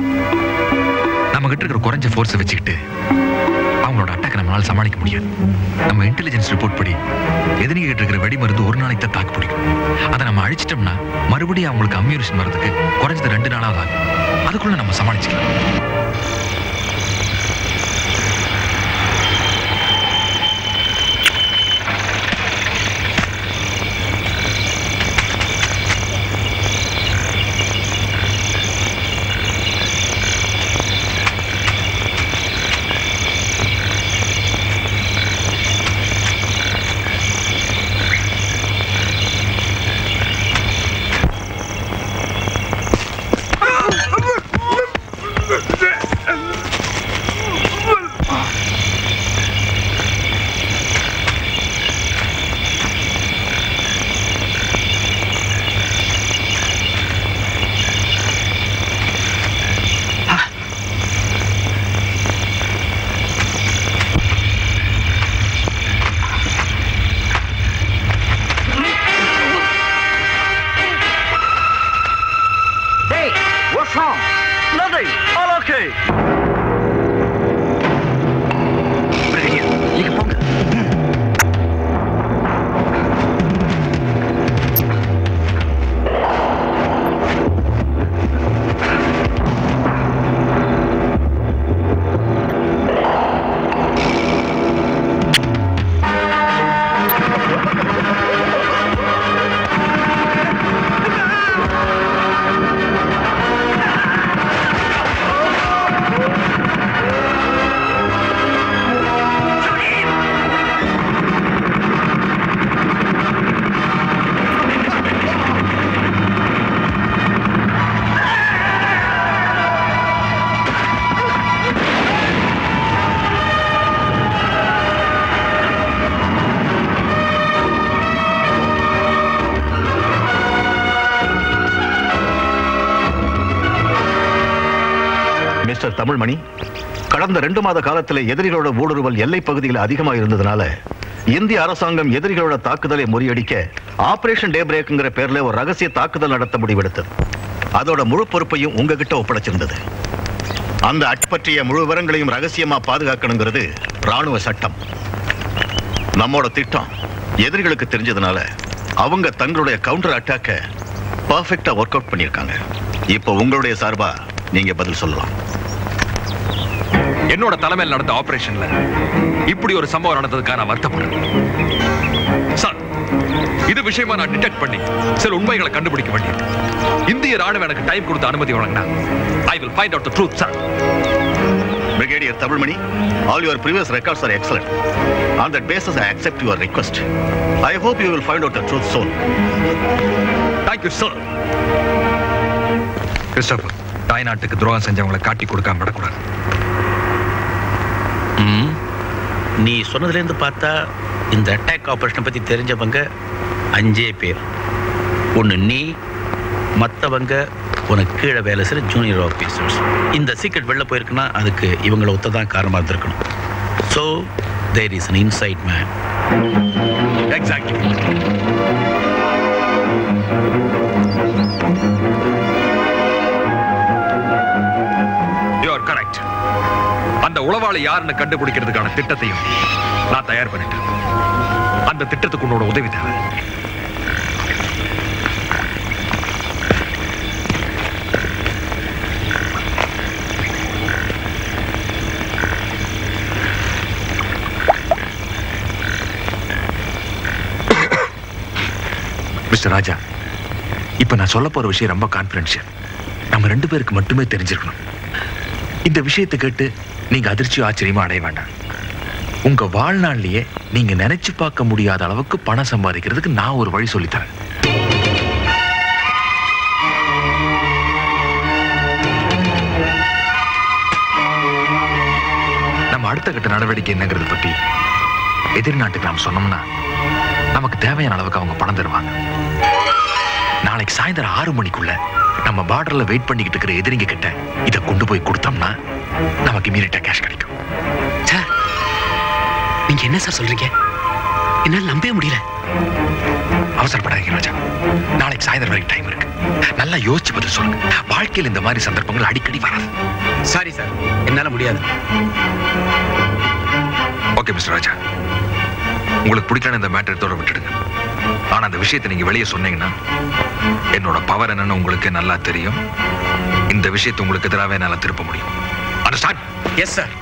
நம்ம கிட்ட இருக்கிற குறைஞ்ச ஃபோர்ஸை வச்சுக்கிட்டு அவங்களோட அட்டாக்கை நம்மளால சமாளிக்க முடியாது. நம்ம இன்டெலிஜென்ஸ் ரிப்போர்ட் படி எதிரிகிட்ட இருக்கிற வெடி மருந்து ஒரு நாளைக்கு தான் தாக்கு பிடிக்கும். அதை நம்ம அழிச்சிட்டோம்னா மறுபடியும் அவங்களுக்கு அம்யூனிஷன் வர்றதுக்கு குறைஞ்சது 2 நாளாவது ஆகும். அதுக்குள்ள நம்ம சமாளிச்சுக்கலாம். மிஸ்டர் தமிழ்மணி, கடந்த 2 மாத காலத்தில் எதிரிகளோட ஊடுருவல் எல்லை பகுதியில் அதிகமாக இருந்ததுனால இந்திய அரசாங்கம் எதிரிகளோட தாக்குதலை முறியடிக்க ஆபரேஷன் டே பிரேக்ங்கிற பேர்ல ஒரு ரகசிய தாக்குதல் நடத்த முடிவெடுத்தது. அதோட முழு பொறுப்பையும் உங்ககிட்ட ஒப்படைச்சிருந்தது. அந்த அட் பற்றிய முழு விவரங்களையும் ரகசியமா பாதுகாக்கணுங்கிறது ராணுவ சட்டம். நம்மோட திட்டம் எதிரிகளுக்கு தெரிஞ்சதுனால அவங்க தங்களுடைய கவுண்டர் அட்டாக்க பர்ஃபெக்டா ஒர்க் அவுட் பண்ணியிருக்காங்க. இப்போ உங்களுடைய சார்பா நீங்க பதில் சொல்லலாம். என்னோட தலைமையில் நடந்த ஆபரேஷன்ல இப்படி ஒரு சம்பவம் நடந்ததுக்காக நான் வருத்தப்படுறேன் சார். இது விஷயமா நான் டிடெக்ட் பண்ணி சில உண்மைகளை கண்டுபிடிக்க வேண்டியது. இந்திய ராணுவம் எனக்கு டைம் கொடுத்த அனுமதி வழங்கினா I will find out the truth, sir. Brigadier Tamilmani, all your previous records are excellent. On that basis, I accept your request. I hope you will find out the truth soon. Thank you, sir. Christopher, தாய் நாட்டுக்கு துரோகம் செஞ்சவங்களை காட்டி கொடுக்காம விடக்கூடாது. நீ சொன்னதுலேருந்து பார்த்தா இந்த attack ஆபரேஷனை பற்றி தெரிஞ்சவங்க 5 பேர். ஒன்று நீ, மற்றவங்க உனக்கு கீழே வேலை செய்கிற ஜூனியர் ஆஃபீஸர்ஸ். இந்த சீக்ரெட் வெளில போயிருக்குன்னா அதுக்கு இவங்களை ஒத்ததான் காரணமாக இருந்திருக்கணும். So there is an inside man. Exactly. You are correct. அந்த உளவாளி யாருன்னு கண்டுபிடிக்கிறதுக்கான திட்டத்தையும் நான் தயார் பண்ணிட்டேன். அந்த திட்டத்துக்கு உன்னோட உதவி தேவை. மிஸ்டர் ராஜா, இப்ப நான் சொல்ல போற விஷயம் ரொம்ப கான்ஃபிடென்ஷியல். நம்ம 2 பேருக்கு மட்டுமே தெரிஞ்சிருக்கணும். இந்த விஷயத்தை கேட்டு நீங்க அதிர்ச்சியும் ஆச்சரியமா அடைய வேண்டாம். உங்க வாழ்நாள்லயே நீங்க நினைச்சு பார்க்க முடியாத அளவுக்கு பணம் சம்பாதிக்கிறதுக்கு நான் ஒரு வழி சொல்லித்தரேன். நம்ம அடுத்த கட்ட நடவடிக்கை என்னங்கிறத பத்தி எதிரி நாட்டுக்கு நாம் சொன்னோம்னா நமக்கு தேவையான அளவுக்கு அவங்க பணம் தருவாங்க. நாளைக்கு சாயந்தரம் 6 மணிக்குள்ள நம்ம பார்டர்ல வெயிட் பண்ணிக்கிட்டு இருக்கிற எதிரிங்க கிட்ட இதை கொண்டு போய் கொடுத்தோம்னா நமக்கு இமீடியட்டா கேஷ் கிடைக்கும். சார், நீங்க என்ன சார் சொல்றீங்க? என்னால நம்பவே முடியல. அவசரப்படாதீங்க ராஜா, நாளைக்கு சாயந்தரம் வரைக்கும் டைம் இருக்கு. நல்லா யோசிச்சு பதில் சொல்லுங்க. வாழ்க்கையில் இந்த மாதிரி சந்தர்ப்பங்கள் அடிக்கடி வராது. சாரி சார், என்னால முடியாது. ஓகே மிஸ்டர் ராஜா, உங்களுக்கு பிடிக்கலன்னு இந்த மேட்டர் விட்டுடுங்க. ஆனா அந்த விஷயத்தை நீங்க வெளியே சொன்னீங்கன்னா என்னோட பவர் என்னன்னு உங்களுக்கு நல்லா தெரியும். இந்த விஷயத்தை உங்களுக்கு எதிராகவே என்னால திருப்ப முடியும். அண்டர்ஸ்டாண்ட்? Yes sir.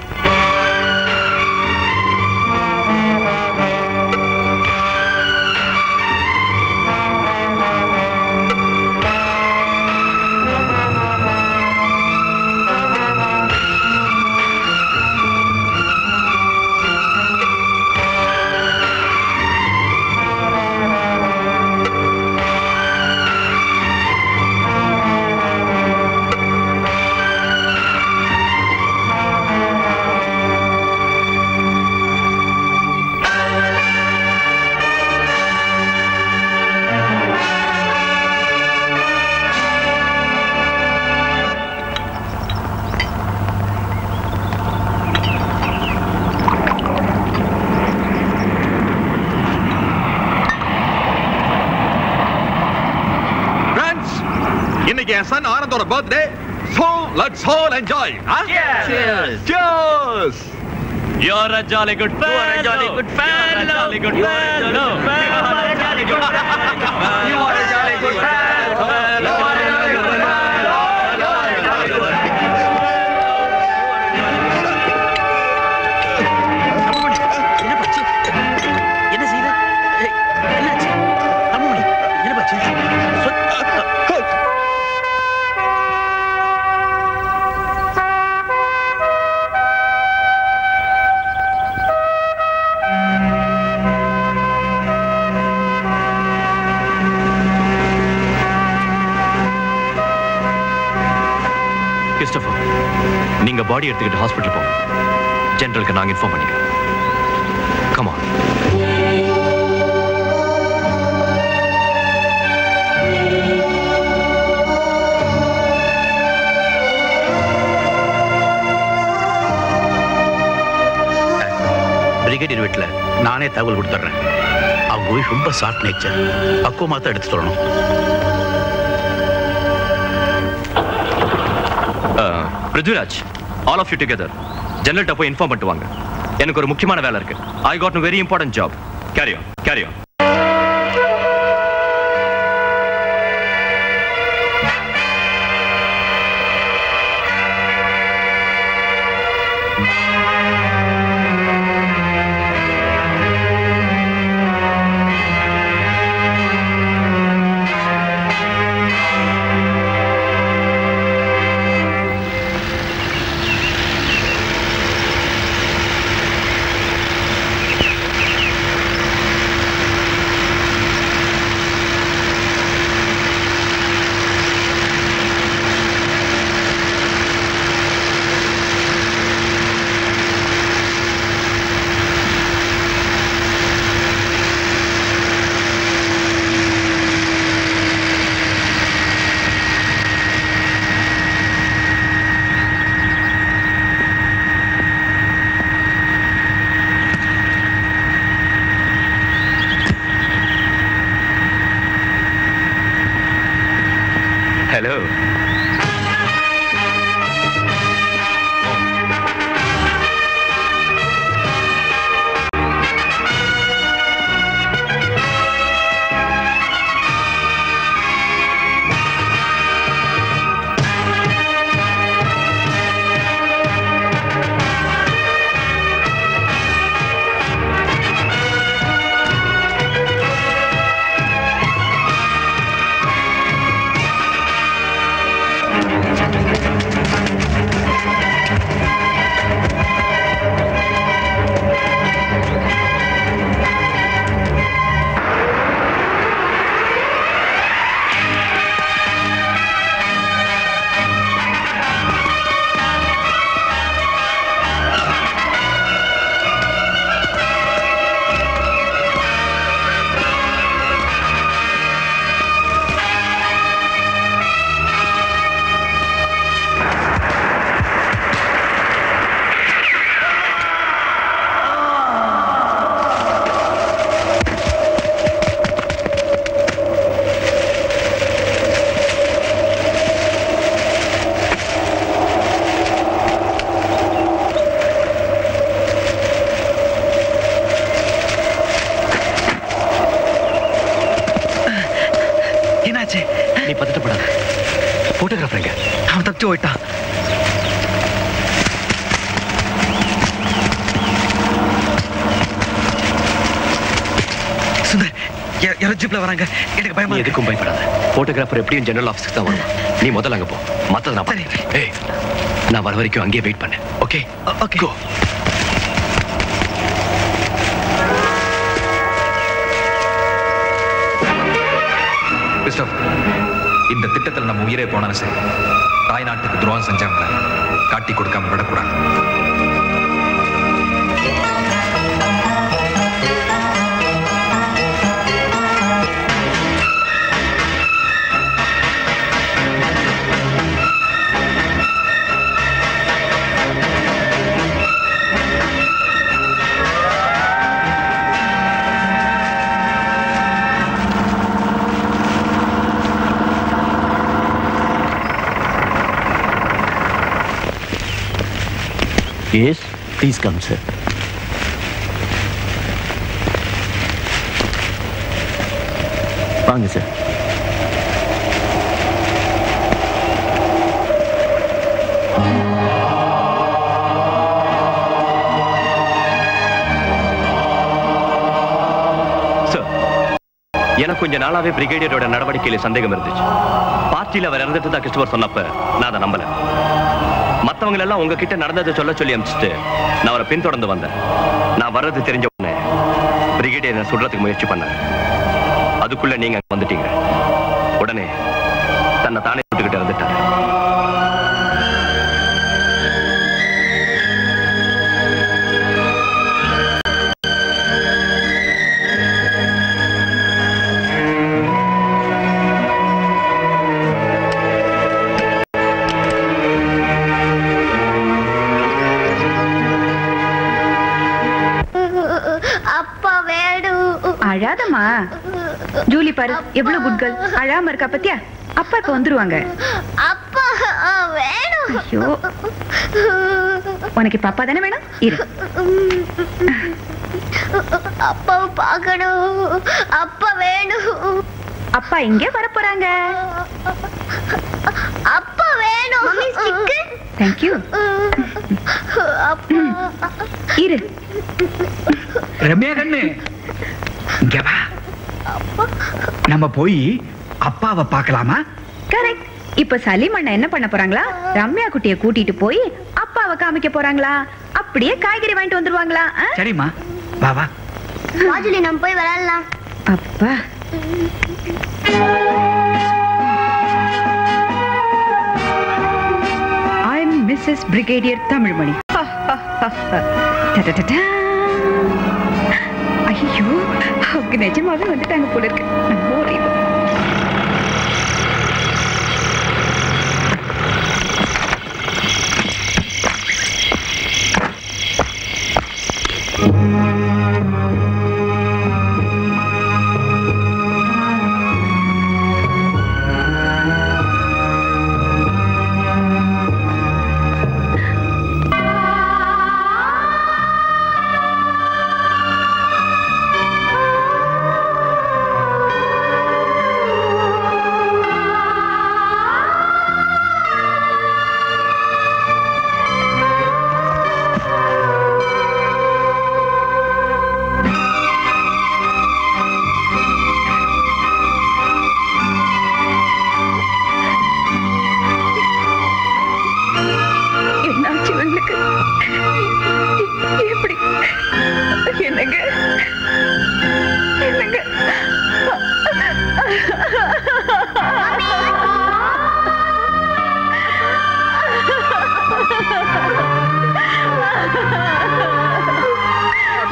என் சன் ஆனந்தோட birthday, so let's all enjoy. Cheers. Cheers. You're a jolly good fellow. You are a jolly good fellow. You are a jolly good fellow. You are a jolly good fellow. You are a jolly good fellow. You are a jolly good fellow. என்ன பச்சு? என்ன செய்த? என்னாச்சு? அம்முடி, என்ன பச்சு? Christopher, நீங்க பாடி எடுத்துக்கிட்டு hospital போங்க. ஜெனரலுக்கு நாங்க inform பண்ணிக்கிறோம். Come on. பிரிகேடியர் வீட்டில் நானே தகவல் கொடுத்துட்றேன். அவங்க போய் ரொம்ப சாஃப்ட் நேச்சர், பக்குவமாக தான் எடுத்து சொல்லணும். Prithviraj, all of you together ஜெனரல்ட்ட போய் இன்ஃபார்ம் பண்ணிட்டு வாங்க. எனக்கு ஒரு முக்கியமான வேலை இருக்கு. I got a very important job. Carry on, carry on. அடிச்சுட்டு போயிட்டான். சுந்தர், யாரோ ஜீப்ல வராங்க. எனக்கு பயமா இருக்கு. எதுக்கும் பயப்படாத. போட்டோகிராஃபர் எப்படியும் ஜெனரல் ஆஃபீஸ்க்கு தான் வருவான். நீ முதல்ல அங்க போ. மத்தத நான் பாத்துக்கிறேன். ஏய், நான் வர வரைக்கும் அங்கேயே வெயிட் பண்ணு. ஓகே? ஓகே. கோ. கிறிஸ்டோபர், இந்த திட்டத்தில் நம்ம உயிரே போனாலும் சரி, தாய்நாட்டுக்கு துரோகம் செஞ்சவங்க காட்டி கொடுக்காம விடக்கூடாது. Yes, please come, sir. வாங்க சார். எனக்கு கொஞ்ச நாளாவே பிரிகேடியரோட நடவடிக்கையில சந்தேகம் இருந்துச்சு. பார்ட்டியில அவர் இறந்துட்டு தான் கிறிஸ்டோபர் சொன்னப்ப நான் அதை நம்பல. மத்தவங்க எல்லாம் உங்ககிட்ட நடந்ததை சொல்ல சொல்லி அனுப்பிச்சிட்டு நான் அவரை பின்தொடர்ந்து வந்தேன். நான் வர்றது தெரிஞ்ச உடனே பிரிகேடியர் சுடுறதுக்கு முயற்சி பண்ணார். அதுக்குள்ள நீங்க வந்துட்டீங்க. உடனே தன்னை தானே சுட்டுக்கிட்டு இறந்துட்டார். அழாதம்மா. ஜூலி பாரு எவ்வளவு குட் கேர்ள். அழாம இருக்கா பத்தியா? அப்பா இப்ப வந்துருவாங்க. அப்பா வேணும். ஐயோ, உனக்கு இப்ப அப்பா தானே வேணும். இரு. அப்பாவை பார்க்கணும். அப்பா வேணும். அப்பா இங்கே வர போறாங்க. அப்பா வேணும். Mummy stick. Thank you. அப்பா இரு. ரம்யா கண்ணு, இங்க வா. நம்ம போய் அப்பாவை பார்க்கலாமா? கரெக்ட். இப்ப சலீம் அண்ணா என்ன பண்ண போறாங்களா? ரம்யா குட்டியை கூட்டிட்டு போய் அப்பாவை காமிக்க போறாங்களா? அப்படியே காய்கறி வாங்கிட்டு வந்துருவாங்களா? சரிம்மா, வா வா. வாஜுலி நம்ம போய் விளையாடலாம். அப்பா I'm Mrs. Brigadier தமிழ்மணி. ஐயோ, அவங்க நிஜமாவே வந்துட்டாங்க போல இருக்கு.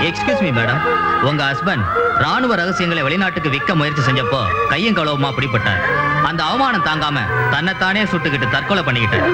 எக்ஸ்கியூஸ் மீ மேடம், உங்க ஹஸ்பண்ட் ராணுவ ரகசியங்களை வெளிநாட்டுக்கு விற்க முயற்சி செஞ்சப்போ கையும் களவுமா பிடிபட்டார். அந்த அவமானம் தாங்காம தன்னைத்தானே சுட்டுக்கிட்டு தற்கொலை பண்ணிக்கிட்டார்.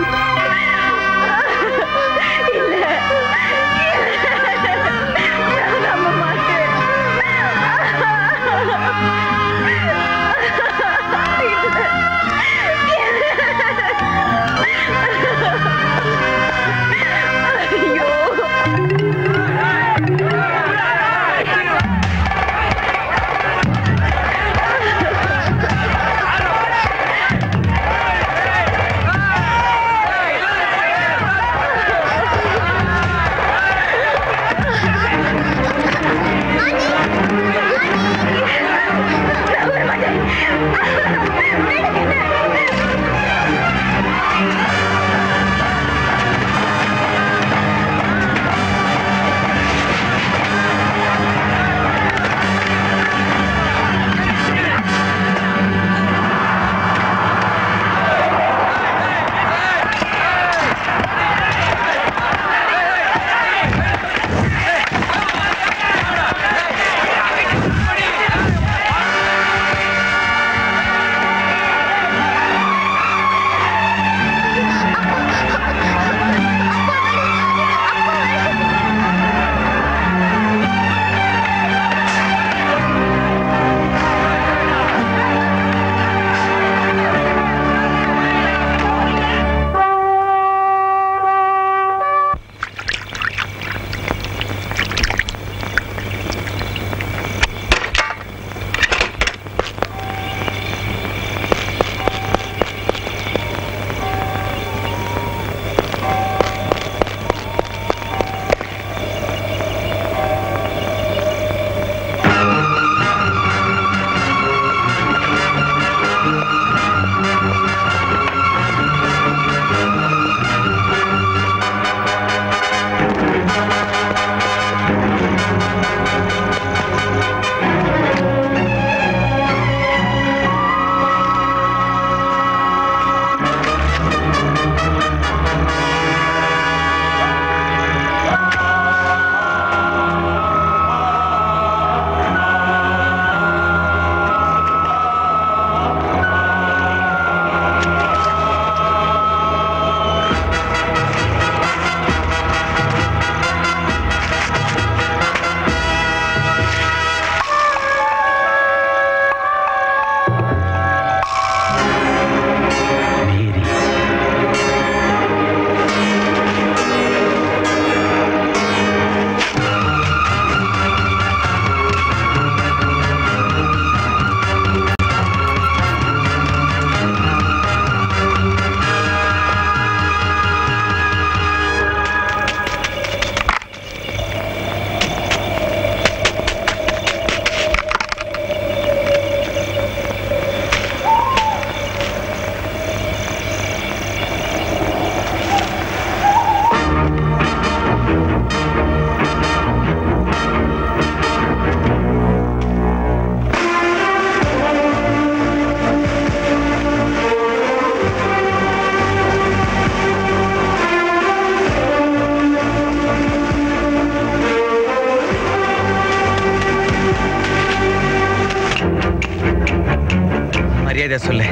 சொல்லு,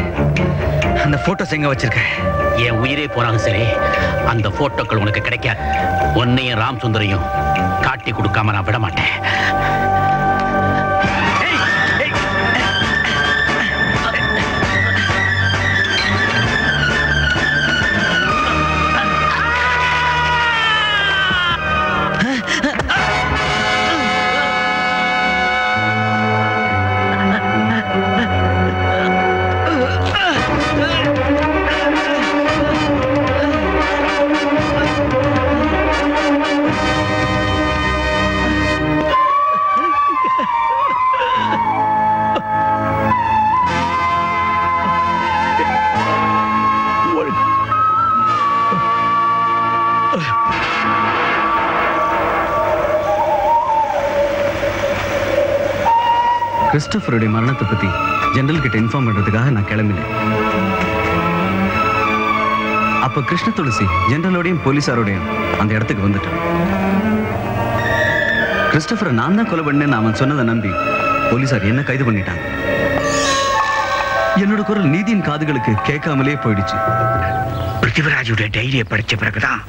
அந்த போட்டோஸ் எங்க வச்சிருக்க? என் உயிரே போறாங்க சரி, அந்த போட்டோக்கள் உனக்கு கிடைக்காது. உன்னையும் ராம் சுந்தரையும் காட்டி கொடுக்காம நான் விட மாட்டேன். கிறிஸ்டோபருடைய மரணத்தை பத்தி ஜெனரல் கிட்ட இன்ஃபார்ம் பண்றதுக்காக நான் கிளம்பினேன். அப்ப கிருஷ்ண துளசி ஜெனரலோடையும் போலீஸாரோடையும் அந்த இடத்துக்கு வந்துட்டான். கிறிஸ்டோபரை நான் தான் கொலை பண்ணேன்னு அவன் சொன்னதை நம்பி போலீஸார் என்ன கைது பண்ணிட்டாங்க. என்னோட குரல் நீதியின் காதுகளுக்கு கேட்காமலே போயிடுச்சு. பிருத்திவிராஜுடைய டைரியை படிச்ச பிறகுதான்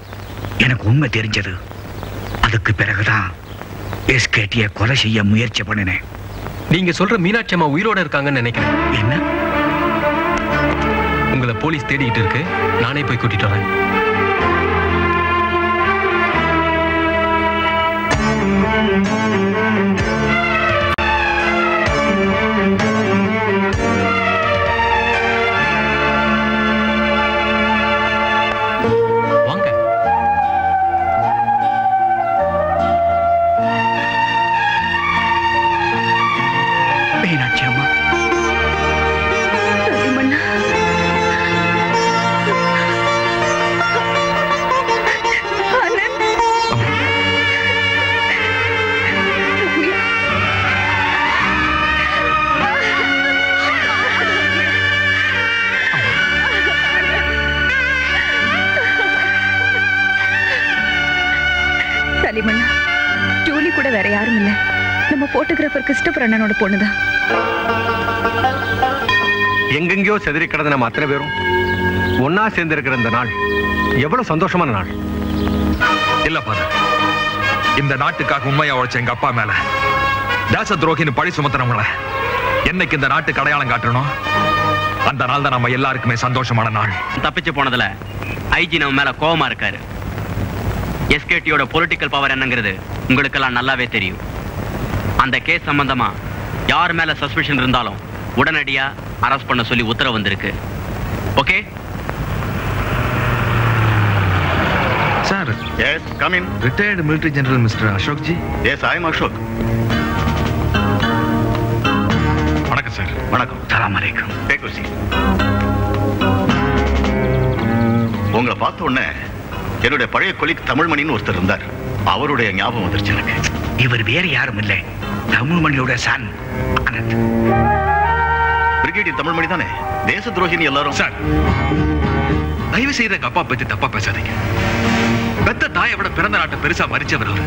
எனக்கு உண்மை தெரிஞ்சது. அதுக்கு பிறகுதான் எஸ்கேடியை கொலை செய்ய முயற்சி பண்ணினேன். நீங்க சொல்ற மீனாட்சி அம்மா உயிரோட இருக்காங்கன்னு நினைக்கிறேன். என்ன? உங்களை போலீஸ் தேடிக்கிட்டு இருக்கு, நானே போய் கூட்டிட்டு வரேன். ஜூலி கூட வேற யாரும் இல்ல, நம்ம போட்டோகிராஃபர் கிறிஸ்டோபர் அண்ணனோட பொண்ணுதான். எங்கெங்கயோ செதறி கிடந்த நம்ம அத்தனை பேரும் ஒன்னா சேர்ந்து இருக்கிற இந்த நாள் எவ்வளவு சந்தோஷமான நாள். இல்ல ஃபாதர், இந்த நாட்டுக்காக உண்மையா உழைச்ச எங்க அப்பா மேல தேச துரோகின்னு பழி சுமத்துறவங்கள என்னைக்கு இந்த நாட்டுக்கு அடையாளம் காட்டணும், அந்த நாள் தான் நம்ம எல்லாருக்குமே சந்தோஷமான நாள். தப்பிச்சு போனதுல ஐஜி நம்ம மேல கோவமா இருக்காரு. எஸ்கேடியோட பொலிட்டிக்கல் பவர் என்னங்கிறது உங்களுக்கெல்லாம் நல்லாவே தெரியும். அந்த கேஸ் சம்பந்தமா யார் மேல சஸ்பிஷன் இருந்தாலும் உடனடியா அரெஸ்ட் பண்ண சொல்லி உத்தரவு வந்திருக்கு. Okay sir. Yes come in. Retired military general mister Ashok ji. Yes I am Ashok. வணக்கம் சார். வணக்கம். சலாம் அலைக்கும். Take you seat. உங்களை பார்த்த உடனே என்னுடைய பழைய கொலிக் தமிழ்மணின்னு ஒருத்தர் இருந்தார். அவருடைய ஞாபகம் வந்துருச்சு எனக்கு. இவர் வேற யாரும் இல்லை, தமிழ்மணியோட சன் ஆனந்த். பிரிகேடியர் தமிழ்மணி தானே? தேச துரோகினி எல்லாரும். சார், தயவு செய்து எங்க அப்பா பத்தி தப்பா பேசாதீங்க. பெத்த தாயை விட பிறந்த நாட்டை பெருசா மதிச்சவர் அவரு.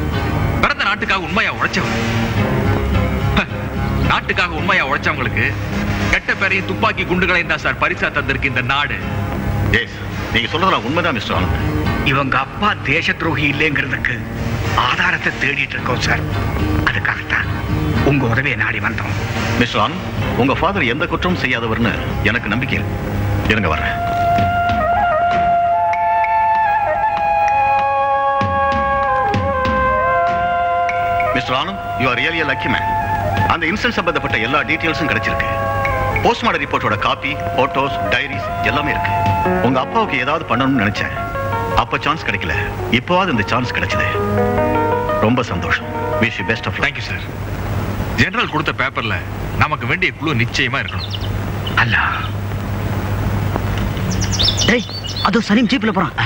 பிறந்த நாட்டுக்காக உண்மையா உழைச்சவர். நாட்டுக்காக உண்மையா உழைச்சவங்களுக்கு கெட்ட பேரையும் துப்பாக்கி குண்டுகளையும் தான் சார் பரிசா தந்திருக்கு இந்த நாடு. நீங்க சொல்றதெல்லாம் உண்மைதான் மிஸ்டர் ஆனந்த். இவங்க அப்பா தேச துரோகி இல்லைங்கிறதுக்கு ஆதாரத்தை தேடிட்டு இருக்கோம் சார். அதுக்காகத்தான் உங்க உதவியை நாடி வந்தோம். மிஸ்டர் ஆனந்த், உங்க ஃபாதர் எந்த குற்றமும் செய்யாதவர்னு எனக்கு நம்பிக்கை இருக்கு. இருங்க வர்றேன். Mister Anand, you are really a lucky man. அந்த இன்சிடென்ட் சம்பந்தப்பட்ட எல்லா டீடைல்ஸும் கிடைச்சிருக்கு. போஸ்ட்மார்டம் ரிப்போர்ட்டோட காப்பி, போட்டோஸ், டைரிஸ் எல்லாமே இருக்கு. உங்க அப்பாவுக்கு ஏதாவது பண்ணணும்னு நினைச்சேன். அப்ப சான்ஸ் கிடைக்கல. இப்போவாது இந்த சான்ஸ் கிடைச்சது. ரொம்ப சந்தோஷம். Wish you best of luck. Thank you sir. General கொடுத்த பேப்பர்ல நமக்கு வேண்டிய குழு நிச்சயமா இருக்கணும். அல்ல, டேய் அதோ சலீம் ஜீப்ல போறான்.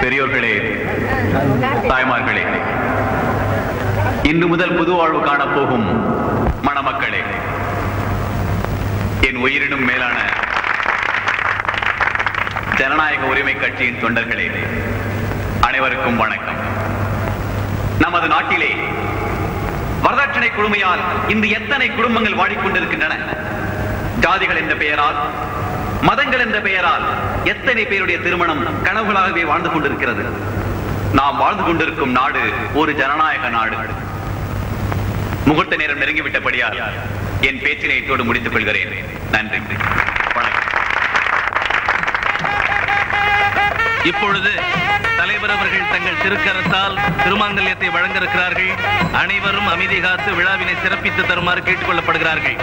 பெரியோர்களே, தாய்மார்களே, இன்று முதல் புது வாழ்வு காணப்போகும் மணமக்களே, என் உயிரினும் மேலான ஜனநாயக உரிமை கட்சியின் தொண்டர்களே, அனைவருக்கும் வணக்கம். நமது நாட்டிலே வரதட்சணை கொடுமையால் இன்று எத்தனை குடும்பங்கள் வாடிக்கொண்டிருக்கின்றன. ஜாதிகள் என்ற பெயரால், மதங்கள் என்ற பெயரால் எத்தனை பேருடைய திருமணம் கனவுகளாகவே வாழ்ந்து கொண்டிருக்கிறது. நாம் வாழ்ந்து கொண்டிருக்கும் நாடு ஒரு ஜனநாயக நாடு. முகூர்த்த நேரம் நெருங்கிவிட்டபடியால் என் பேச்சினை இத்தோடு முடித்துக் கொள்கிறேன். நன்றி, வணக்கம். இப்பொழுது தலைவர் அவர்கள் தங்கள் திருக்கரத்தால் திருமாங்கல்யத்தை வழங்க இருக்கிறார்கள். அனைவரும் அமைதி காத்து விழாவினை சிறப்பித்து தருமாறு கேட்டுக் கொள்ளப்படுகிறார்கள்.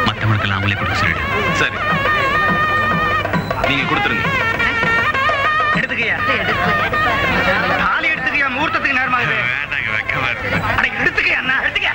மற்றவர்களுக்கெல்லாம் அவங்களே கொடுக்க சொல்லிடு. சரி, நீங்க கொடுத்துருங்க. எடுத்துக்கையா தாலி எடுத்துக்கையா, முகூர்த்தத்துக்கு நேரமாக எடுத்துக்கையா அண்ணா, எடுத்துக்க.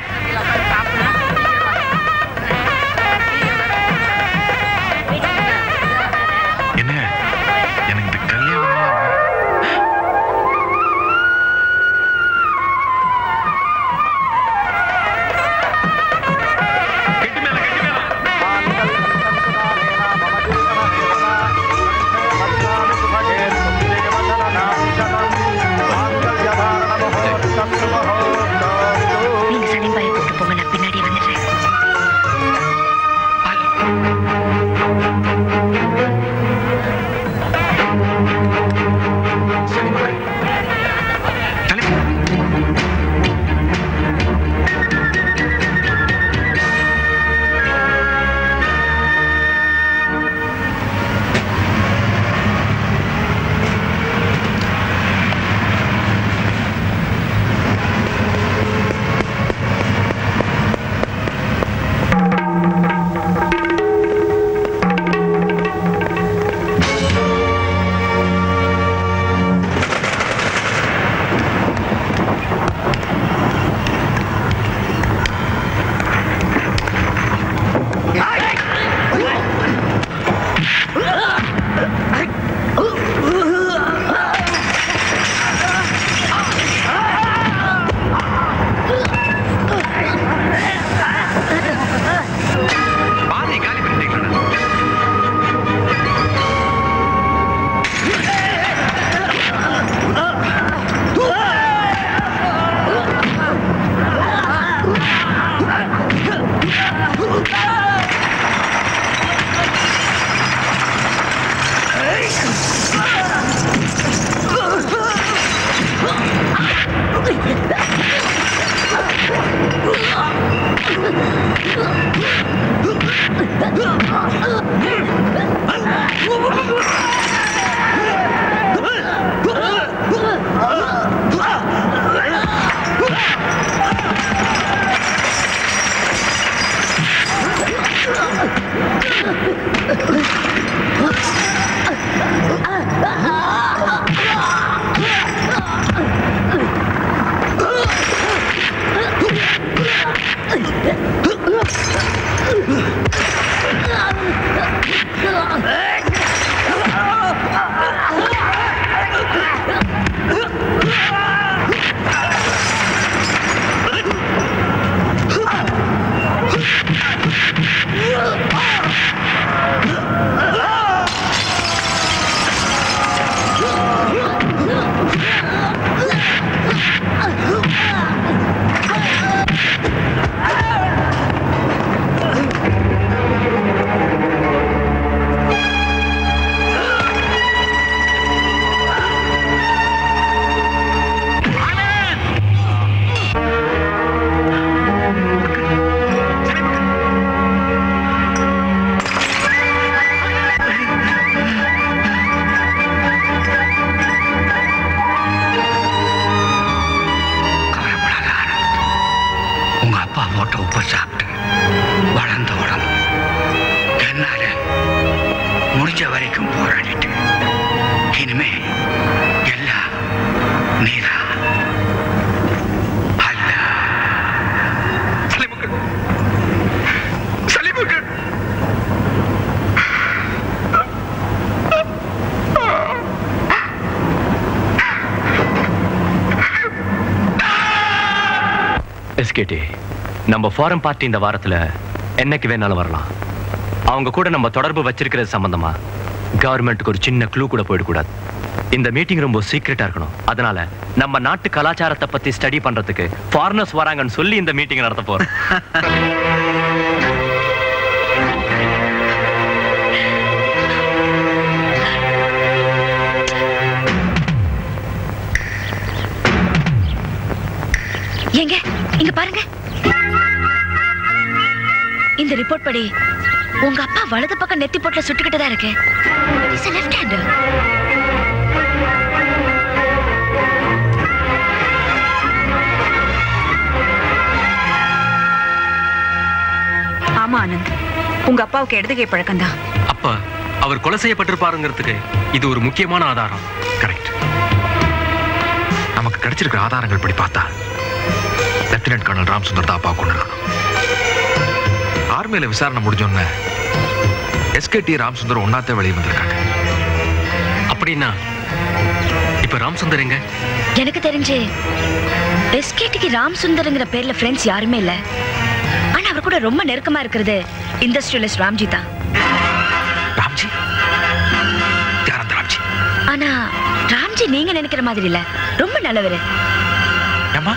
எஸ்கேடி, நம்ம ஃபாரின் பார்ட்டி இந்த வாரத்துல என்னைக்கு வேணாலும் வரலாம். அவங்க கூட நம்ம தொடர்பு வச்சிருக்கிறது சம்பந்தமா கவர்மெண்ட்டுக்கு ஒரு சின்ன க்ளூ கூட போயிடக்கூடாது. இந்த மீட்டிங் ரொம்ப சீக்கிரட்டா இருக்கணும். அதனால நம்ம நாட்டு கலாச்சாரத்தை பத்தி ஸ்டடி பண்றதுக்கு ஃபாரினர்ஸ் வராங்கன்னு சொல்லி இந்த மீட்டிங் நடத்த போறோம். எங்க இங்க பாருங்க. இந்த ரிப்போர்ட் படி உங்க அப்பா வலது பக்கம் நெத்தி போட்டுல சுட்டுக்கிட்டு தான் இருக்கு. It's a left hander. ஆமா ஆனந்த், உங்க அப்பாவுக்கு இடதுகை பழக்கம் தான். அப்பா அவர் கொலை செய்யப்பட்டிருப்பாருங்கிறதுக்கு இது ஒரு முக்கியமான ஆதாரம். கரெக்ட். நமக்கு கிடைச்சிருக்கிற ஆதாரங்கள் படி பார்த்தா லெப்டினன்ட் கர்னல் ராம்சுந்தர் தான் அப்பா கொண்டு இருக்கணும். ஆர்மியில விசாரணை முடிஞ்சோன்னு எஸ்கேடி ராம்சுந்தர் ஒன்னாத்தே வெளியே வந்திருக்காங்க. அப்படின்னா இப்ப ராம்சுந்தர் எங்க? எனக்கு தெரிஞ்சு எஸ்கேடிக்கு ராம்சுந்தர்ங்கிற பேர்ல ஃப்ரெண்ட்ஸ் யாருமே இல்ல. ஆனா அவர் கூட ரொம்ப நெருக்கமா இருக்கிறது இண்டஸ்ட்ரியலிஸ்ட் ராம்ஜி தான். ராம்ஜி? யார் அந்த ராம்ஜி? ஆனா ராம்ஜி நீங்க நினைக்கிற மாதிரி இல்ல, ரொம்ப நல்லவரு. ஏம்மா,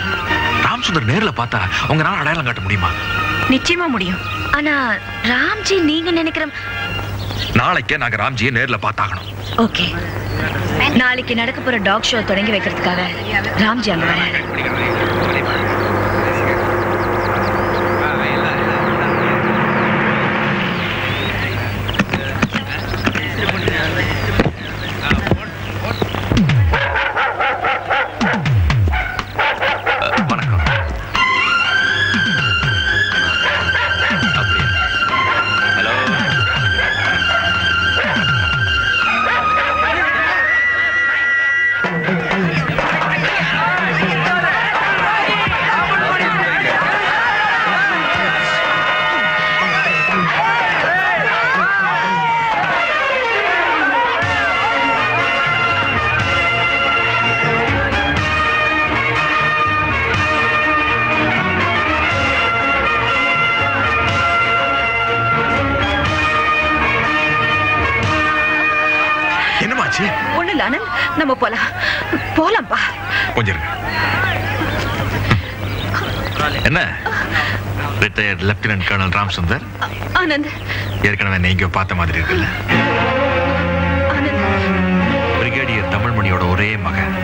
ராம்சுந்தர் நேர்ல பார்த்தா உங்களால அடையாளம் காட்ட முடியுமா? நிச்சயமா முடியும். ஆனா ராம்ஜி நீங்க நினைக்கிற நாளைக்கே நாங்க ராம்ஜியை நேர்ல பார்த்தாகணும். ஓகே. நாளைக்கு நடக்க போற டாக் ஷோ தொடங்கி வைக்கிறதுக்காக ராம்ஜி அங்க வர. ஒண்ணு இல்ல ஆனந்த், நம்ம போலாம்பா. கொஞ்சம் என்ன retired lieutenant colonel Ramsundar? Anand, ஏற்கனவே நீங்க பார்த்த மாதிரி இருக்குல்ல. பிரிகேடியர் தமிழ்மணியோட ஒரே மகன்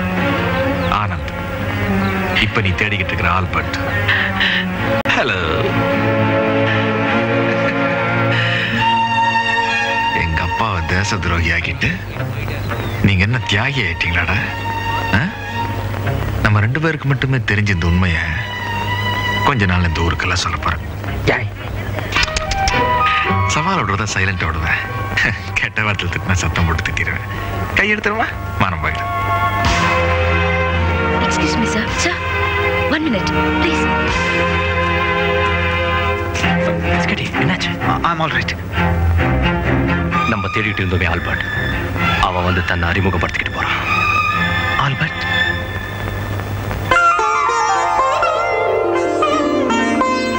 ஆனந்த். இப்ப நீ தேடிக்கிட்டு இருக்கிற ஆல்பர்ட். ஹலோ. எங்க அப்பாவை தேச துரோகி ஆக்கிட்டு நீங்க என்ன தியாகி ஆயிட்டீங்களாடா? நம்ம 2 பேருக்கு மட்டுமே தெரிஞ்ச இந்த உண்மைய கொஞ்ச நாள் இந்த ஊருக்கெல்லாம் சொல்ல போறேன். சவால் விடுறதா சைலண்ட் விடுவேன். கெட்ட வார்த்தையில் திட்டினா சத்தம் போட்டு திட்டிடுவேன். கையெடுத்துருவா மனம் போயிடும். Excuse me, sir. Sir, 1 minute, please. என்னாச்சு? I'm all right. நம்ம தேடிட்டு இருந்தோமே ஆல்பர்ட், அவன் வந்து தன்னை அறிமுகப்படுத்திக்கிட்டு போறான். ஆல்பர்ட்,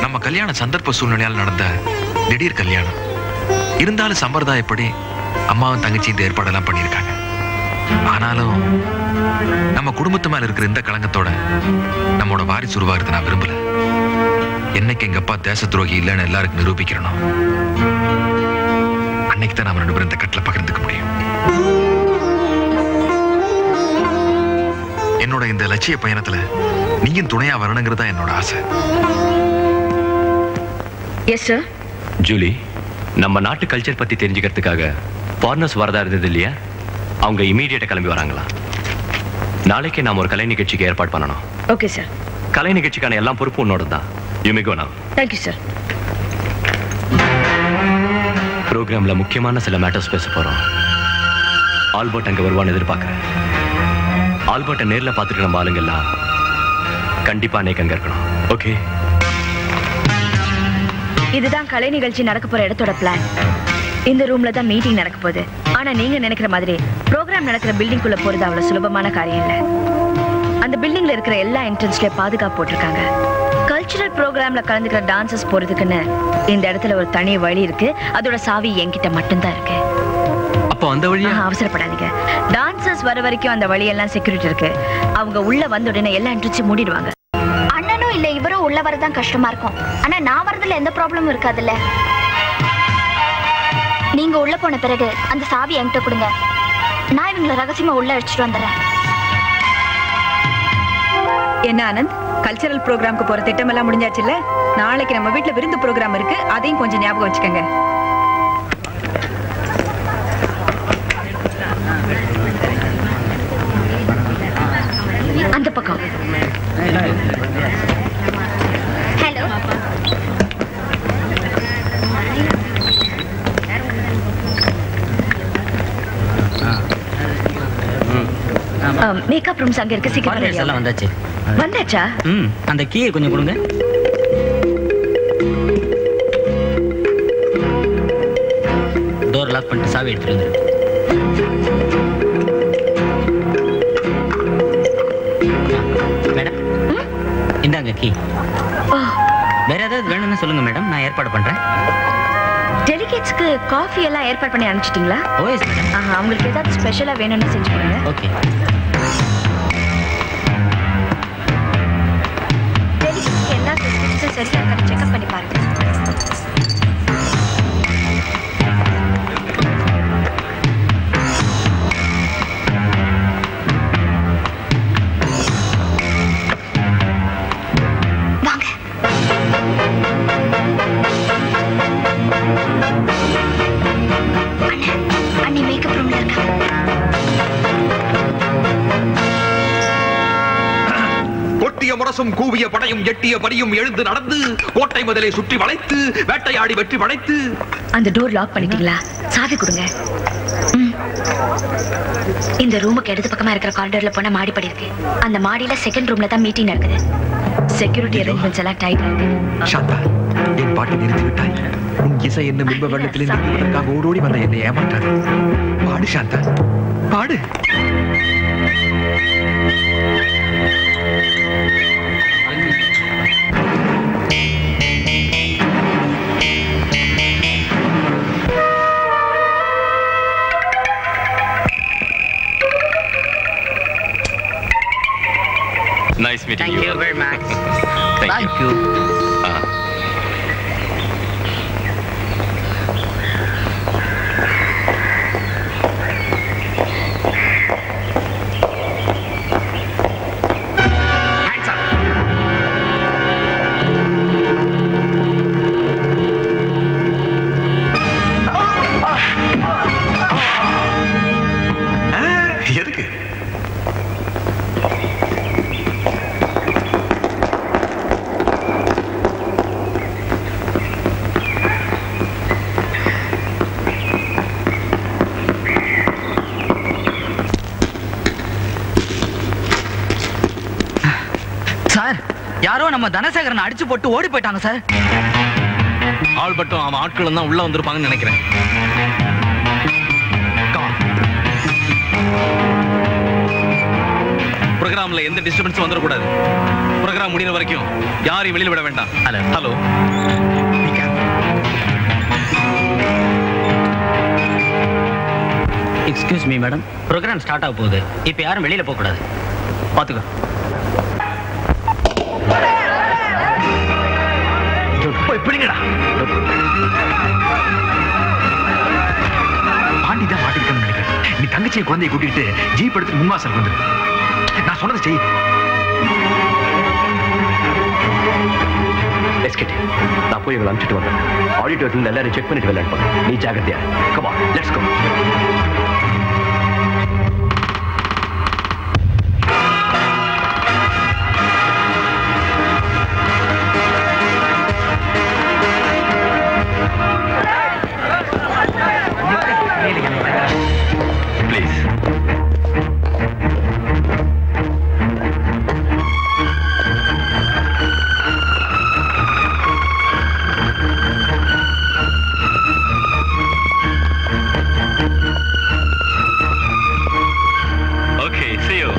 நம்ம கல்யாண சந்தர்ப்ப சூழ்நிலையால் நடந்த திடீர் கல்யாணம். இருந்தாலும் சம்பிரதாயப்படி அம்மாவும் தங்கச்சி இந்த ஏற்பாடெல்லாம் பண்ணியிருக்காங்க. ஆனாலும் நம்ம குடும்பத்து மேல இருக்கிற இந்த களங்கத்தோட நம்மோட வாரிசு உருவாகிறது நான் விரும்பல. என்னைக்கு எங்க அப்பா தேச துரோகி இல்லைன்னு எல்லாருக்கும் நிரூபிக்கிறோம், அன்னைக்கு தான் நாம 2 பேரும் இந்த கட்டில பகிர்ந்துக்க முடியும். என்னோட இந்த லட்சிய பயணத்துல நீயும் துணையா வரணுங்கிறதா என்னோட ஆசை. Yes sir. ஜூலி, நம்ம நாட்டு கல்ச்சர் பத்தி தெரிஞ்சுக்கிறதுக்காக ஃபாரினர்ஸ் வரதா இருந்தது இல்லையா? அவங்க இமீடியட்டா கிளம்பி வராங்களா? நாளைக்கு நாம ஒரு கலை நிகழ்ச்சிக்கு ஏற்பாடு பண்ணணும். Okay sir. கலை நிகழ்ச்சிக்கான எல்லாம் பொறுப்பு உன்னோட தான். You may go now. Thank you sir. ப்ரோக்ராம்ல முக்கியமான சில மேட்டர்ஸ் பேச போறோம். ஆல்பர்ட் அங்க வருவான்னு எதிர்பார்க்கிறேன். ஆல்பர்ட்டை நேர்ல பார்த்துட்டு நம்ம ஆளுங்கெல்லாம் கண்டிப்பா அன்னைக்கு அங்க இருக்கணும். ஓகே? இதுதான் கலை நிகழ்ச்சி நடக்க போற இடத்தோட பிளான். இந்த ரூம்ல தான் மீட்டிங் நடக்க போகுது. ஆனா நீங்க நினைக்கிற மாதிரி ப்ரோக்ராம் நடக்கிற பில்டிங் குள்ள போறது அவ்வளவு சுலபமான காரியம் இல்ல. அந்த பில்டிங்ல இருக்கிற எல்லா என்ட்ரன்ஸ்லயும் பாதுகாப்பு போட்டிருக்காங்க. கல்ச்சுரல் ப்ரோக்ராம்ல கலந்துக்கிற டான்சர்ஸ் போறதுக்குன்னு இந்த இடத்துல ஒரு தனி வழி இருக்கு. அதோட சாவி என்கிட்ட மட்டும்தான் இருக்கு. அப்போ அந்த வழியா அவசரப்படாதீங்க. டான்சர்ஸ் வர வரைக்கும் அந்த வழியெல்லாம் செக்யூரிட்டி இருக்கு. அவங்க உள்ள வந்த உடனே எல்லா என்ட்ரன்ஸையும் மூடிடுவாங்க. அண்ணனும் இல்ல இவரும் உள்ள வரதான் கஷ்டமா இருக்கும். ஆனா நான் வரதுல எந்த ப்ராப்ளமும் இருக்காதுல்ல. நீங்க உள்ள போன பிறகு அந்த சாவி என்கிட்ட கொடுங்க. நான் இவங்களை ரகசியமா உள்ள அழைச்சிட்டு வந்துடுறேன். என்ன ஆனந்த், கல்ச்சரல் ப்ரோக்ராம்க்கு போற திட்டம் எல்லாம் முடிஞ்சாச்சுல்ல? நாளைக்கு நம்ம வீட்டுல விருந்து ப்ரோக்ராம் இருக்கு, அதையும் கொஞ்சம் ஞாபகம் வச்சுக்கோங்க. அந்த பக்கம். ஹலோ. மேக்கப் ரூம்ஸ் அங்க இருக்கு. சீக்கிரம் எல்லாம் வந்தாச்சு. வந்தாச்சா? அந்த கீயை கொஞ்சம் கொடுங்க. டோர் லாக் பண்ணிட்டு சாவி எடுத்துருங்க. மேடம், இந்தாங்க கீ. வேற ஏதாவது வேணும்னு சொல்லுங்க மேடம், நான் ஏற்பாடு பண்றேன். டெலிகேட்ஸ்க்கு காஃபி எல்லாம் ஏற்பாடு பண்ணி அனுப்பிச்சிட்டீங்களா? ஓ எஸ் மேடம். அவங்களுக்கு ஏதாவது ஸ்பெஷலா வேணும்னு செஞ்சு கொடுங்க. ஓகே. டெலிகேட்ஸ்க்கு எல்லா ஃபெசிலிட்டிஸும் சரியா இருக்கான்னு செக்அப் பண்ணி பாருங்க. முரசும் கூவிய படையும் எட்டிய படியும் எழுந்து நடந்து கோட்டை முதலை சுற்றி வளைத்து வேட்டையாடி வெற்றி படைத்து. அந்த டோர் லாக் பண்ணிட்டீங்களா? சாவி கொடுங்க. இந்த ரூமுக்கு இடது பக்கமா இருக்கிற காரிடர்ல போன மாடிப்படி இருக்கு. அந்த மாடியில செகண்ட் ரூம்ல தான் மீட்டிங் நடக்குது. செக்யூரிட்டி அரேஞ்ச்மெண்ட்ஸ் எல்லாம் டைட்டா இருக்கு. சாந்தா, என் பாட்டை நிறுத்தி விட்டாய். உன் இசை என்ன பிம்ப வெள்ளத்தில் நிறுத்துவதற்காக ஓடோடி வந்த என்னை ஏமாற்றாது. பாடு சாந்தா, பாடு. Nice meeting you. Thank you very much. Thank you. Hands up. Sir யாரோ நம்ம தனசேகரன் அடிச்சு போட்டு ஓடி போயிட்டாங்க சார். ஆள்பட்டும் அவன் ஆட்களும் தான் உள்ள வந்திருப்பாங்கன்னு நினைக்கிறேன். ப்ரோக்ராம்ல எந்த டிஸ்டர்பன்ஸும் வந்துடக்கூடாது. ப்ரோக்ராம் முடிகிற வரைக்கும் யாரையும் வெளியில் விட வேண்டாம். Hello excuse me madam, program start ஆக போகுது. இப்போ யாரும் வெளியில போக கூடாது. பாத்துக்கோ. பிடிங்கடா. பாண்டி தான் மாட்டிக்கிட்டோம்னு நினைக்கிறேன். நீ தங்கச்சியை குழந்தையை கூட்டிட்டு ஜீப் எடுத்து முன்வாசல் வந்துரு. நான் சொன்னதை செய். நான் போய் இவங்களை அனுப்பிச்சிட்டு வந்தேன். ஆடிட்டோரியத்தில் எல்லாரும் செக் பண்ணிட்டு விளையாடுவாங்க. நீ ஜாகிரதையா. Come on, let's go. Please. Okay, see you.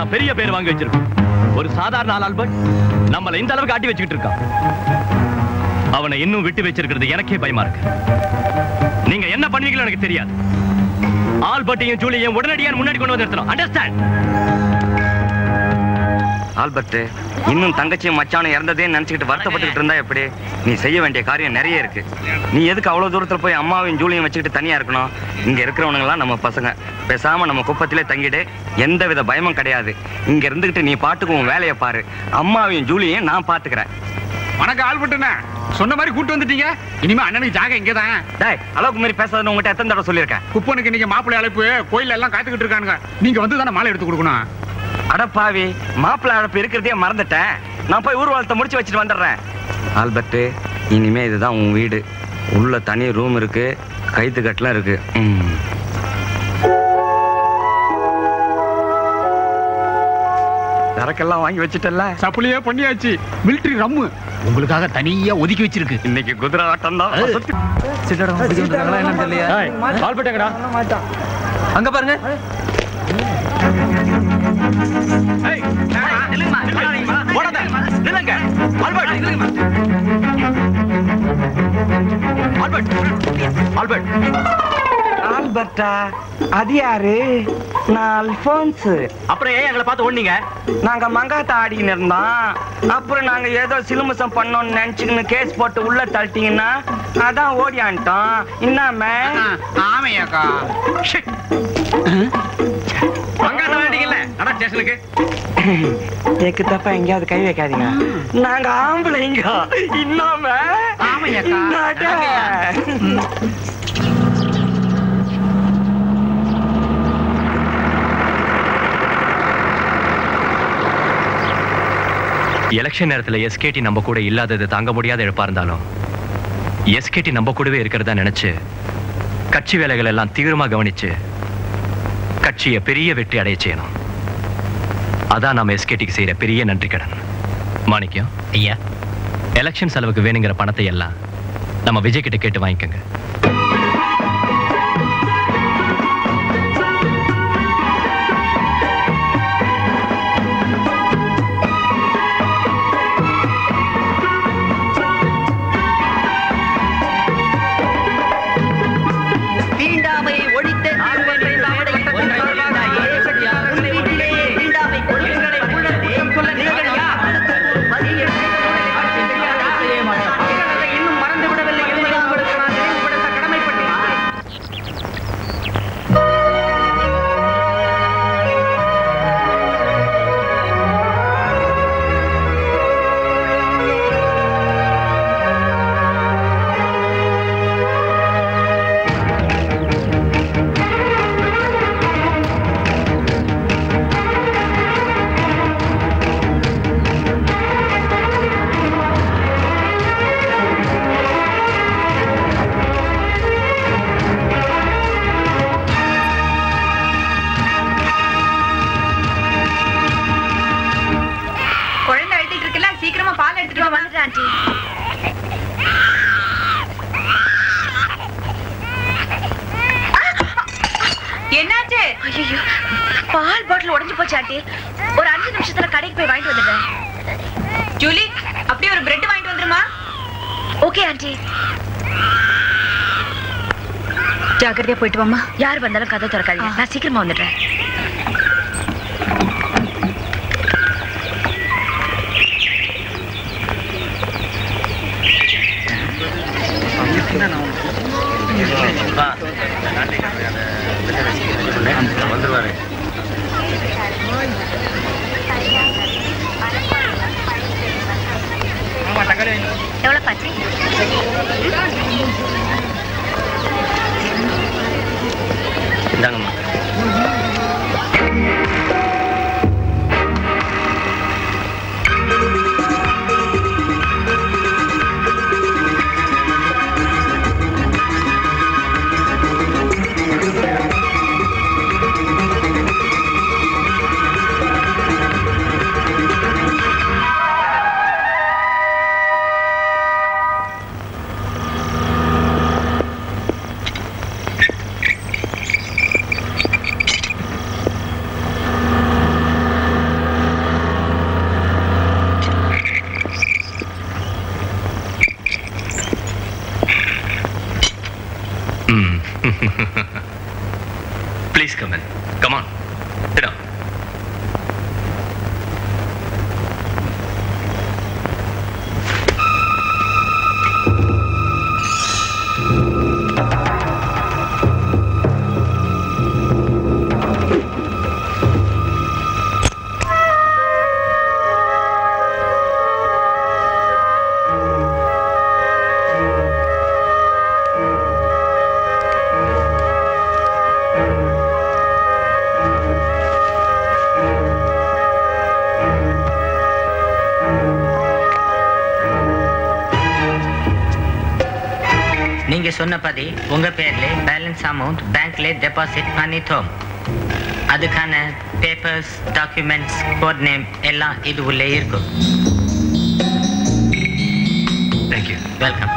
நான் பெரிய பேர் வாங்கி வச்சிருக்கோம். ஒரு சாதாரண ஆள் ஆல்பர்ட் நம்மள இந்த அளவுக்கு ஆட்டி வச்சுக்கிட்டு இருக்கான். அவனை இன்னும் விட்டு வச்சிருக்கிறது எனக்கே பயமா இருக்கு. நீங்க என்ன பண்ணுவீங்களோ எனக்கு தெரியாது. ஆல்பர்ட்டையும் ஜூலியையும் உடனடியாக முன்னாடி கொண்டு வந்து நிறுத்தணும். அண்டர்ஸ்டாண்ட்? ஆல்பர்ட், இன்னும் தங்கச்சியும் மச்சானும் இறந்ததே நினைச்சுக்கிட்டு வருத்தப்பட்டுக்கிட்டு இருந்தா எப்படி? நீ செய்ய வேண்டிய காரியம் நிறைய இருக்கு. நீ எதுக்கு அவ்வளவு தூரத்துல போய் அம்மாவையும் ஜூலியும் வச்சுக்கிட்டு தனியா இருக்கணும்? இங்க இருக்கிறவனுங்களாம் நம்ம பசங்க. பேசாம நம்ம குப்பத்திலே தங்கிட்டு எந்த வித பயமும் கிடையாது. இங்க இருந்துகிட்டு நீ பாட்டுக்கு உன் வேலையை பாரு. அம்மாவையும் ஜூலியையும் நான் பாத்துக்கிறேன். வணக்கம் ஆல்பர்ட்ண்ணே. சொன்ன மாதிரி கூட்டு வந்துட்டீங்க. இனிமே அண்ணனுக்கு ஜாக இங்கதான். டேய், அளவுக்கு மீறி பேசாதன்னு உங்ககிட்ட எத்தனை தடவை சொல்லியிருக்கேன். குப்பனுக்கு நீங்க மாப்பிள்ளை அழைப்பு கோயில்ல எல்லாம் காத்துக்கிட்டு இருக்கானுங்க. நீங்க வந்து தானே மாலை எடுத்து கொடுக்கணும். அடப்பாவி, மாப்பிள்ளை அழைப்பு இருக்கிறதே மறந்துட்டேன். நான் போய் ஊர்வலத்தை முடிச்சு வச்சுட்டு வந்துடுறேன். ஆல்பர்ட், இனிமே இதுதான் உன் வீடு. உள்ள தனி ரூம் இருக்கு, கைத்து கட்டலாம் இருக்கு. சரக்கெல்லாம் வாங்கி வச்சுட்டல? சப்புளியே பண்ணியாச்சு. மிலிட்டரி ரம்மு உங்களுக்காக தனியா ஒதுக்கி வச்சிருக்கு. இன்னைக்கு குதிரை ஆட்டம் தான். அங்க பாருங்க. ஆல்பர்ட்டா, அது யாரு? நான் அல்போன்ஸ். அப்புறம் ஏன் எங்களை பார்த்து ஓடுனீங்க? நாங்க மங்காத்த ஆடின்னு இருந்தோம். அப்புறம் நாங்க ஏதோ சிலுமிசம் பண்ணோம்னு நினைச்சுக்கின்னு கேஸ் போட்டு உள்ள தள்ளிட்டீங்கன்னா அதான் ஓடியான்ட்டோம். இன்னாம ஆமையாக்கா மங்காத்த ஆடிங்கல்ல, அதான் ஸ்டேஷனுக்கு. எனக்கு தப்பா எங்கேயாவது கை வைக்காதீங்க. நாங்க ஆம்பளைங்க. இன்னாம ஆமையாக்கா. எலெக்ஷன் நேரத்தில் எஸ்கேடி நம்ம கூட இல்லாதது தாங்க முடியாத இழப்பா இருந்தாலும் எஸ்கேடி நம்ம கூடவே இருக்கிறதா நினைச்சு கட்சி வேலைகள் எல்லாம் தீவிரமா கவனிச்சு கட்சியை பெரிய வெற்றி அடைய செய்யணும். அதான் நாம எஸ்கேடிக்கு செய்யற பெரிய நன்றி கடன். மாணிக்கம் ஐயா, எலெக்ஷன் செலவுக்கு வேணுங்கிற பணத்தை எல்லாம் நம்ம விஜய் கிட்ட கேட்டு வாங்கிக்கோங்க. என்னாச்சு? ஐயோ, பால் பாட்டில் உடைஞ்சு போச்சு ஆண்டி. ஒரு 5 நிமிஷத்துல கடைக்கு போய் வாங்கிட்டு வந்துடுறேன். ஜூலி, அப்படியே ஒரு பிரெட் வாங்கிட்டு வந்துருமா? Okay aunty. ஜாக்கிரதையா போயிட்டு வாமா. யார் வந்தாலும் கதை திறக்காதீங்க. நான் சீக்கிரமா வந்துடுறேன். வந்துருவாரு. எவ்வளவு பாச்சு? இந்தாங்கம்மா. Please come in. Come on. Sit down. நீங்க சொன்னபடி உங்க பேர்ல பேலன்ஸ் அமௌண்ட் பேங்க்ல டெபாசிட் பண்ணிட்டோம். அதுக்கான பேப்பர்ஸ், டாக்குமெண்ட்ஸ், கோட் நேம் எல்லாம் இது உள்ளே இருக்கும். Thank you. Welcome.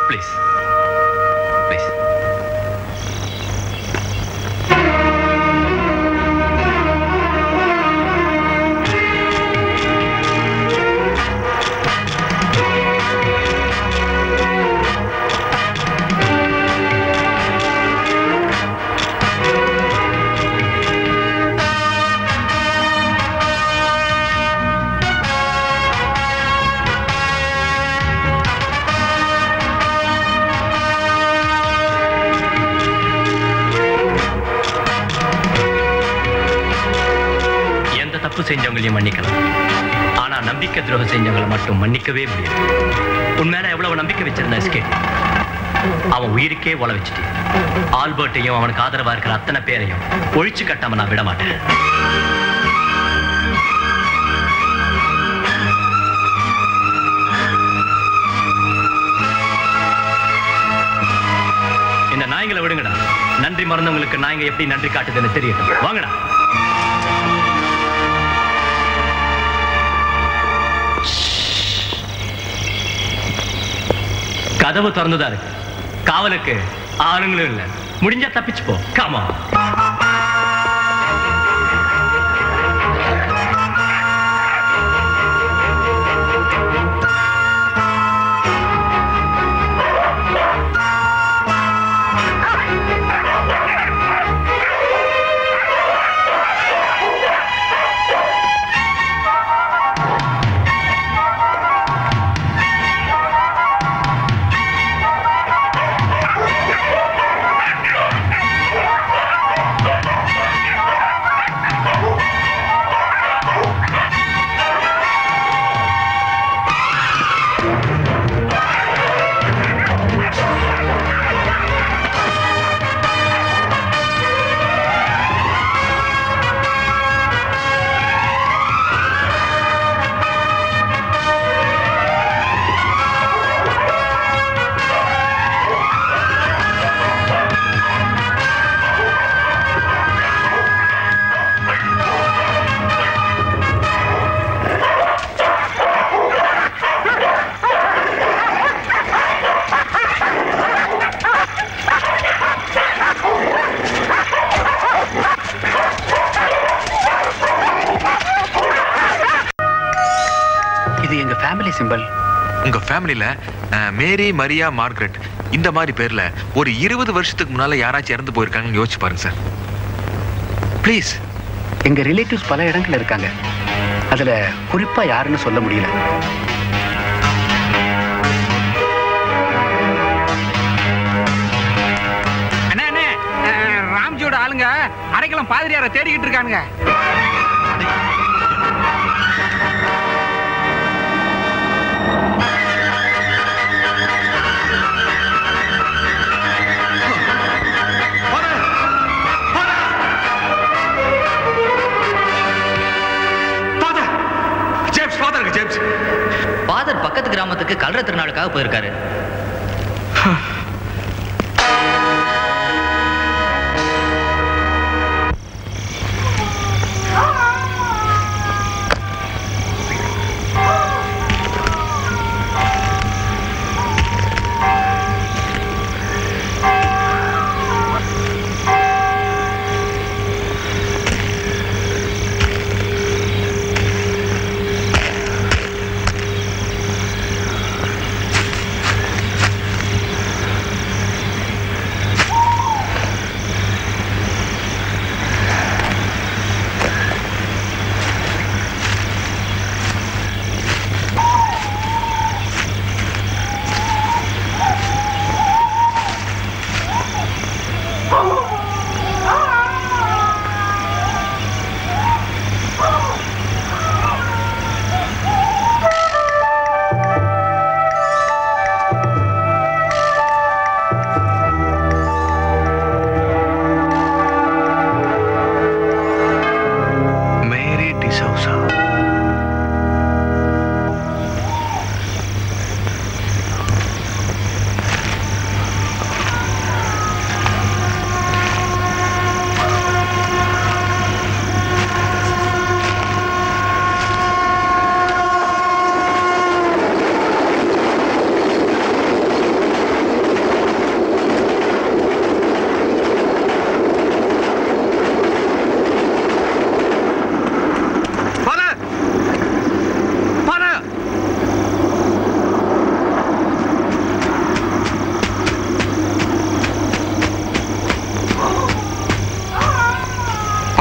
Please. Please. செஞ்சவங்களையும் மன்னிக்கலாம். ஆனா நம்பிக்கை துரோகம் செஞ்சவங்களை மட்டும் மன்னிக்கவே முடியாது. உண்மையில எவ்வளவு நம்பிக்கை வச்சிருந்த எஸ்கேடி, அவன் உயிருக்கே உழ வச்சுட்டு ஆல்பர்ட்டையும் அவனுக்கு ஆதரவா இருக்கிற அத்தனை பேரையும் ஒழிச்சு கட்டாம நான் விட மாட்டேன். இந்த நாய்களை விடுங்கடா. நன்றி மறந்தவங்களுக்கு நாய்ங்க எப்படி நன்றி காட்டுதுன்னு தெரியட்டும். வாங்கடா. கதவு திறந்துதா இருக்கு. காவலுக்கு ஆளுங்களும் இல்ல. முடிஞ்சா தப்பிச்சு போ. காமா. உங்க ஃபேமிலில மேரி, மரியா, மார்கரெட் இந்த மாதிரி பேர்ல ஒரு 20 வருஷத்துக்கு முன்னால யாராச்சும் இறந்து போயிருக்காங்கன்னு யோசிச்சு பாருங்க சார். ப்ளீஸ். எங்க ரிலேட்டிவ்ஸ் பல இடங்கள்ல இருக்காங்க. அதுல குறிப்பா யாருன்னு சொல்ல முடியல. அண்ணே, ராம்ஜியோட ஆளுங்க அடைக்கலம் பாதிரியாரை தேடிக்கிட்டு இருக்கானுங்க. ஃபாதர் பக்கத்து கிராமத்துக்கு கல்ற திருநாளுக்காக போயிருக்காரு.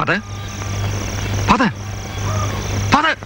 Father? Father? Father?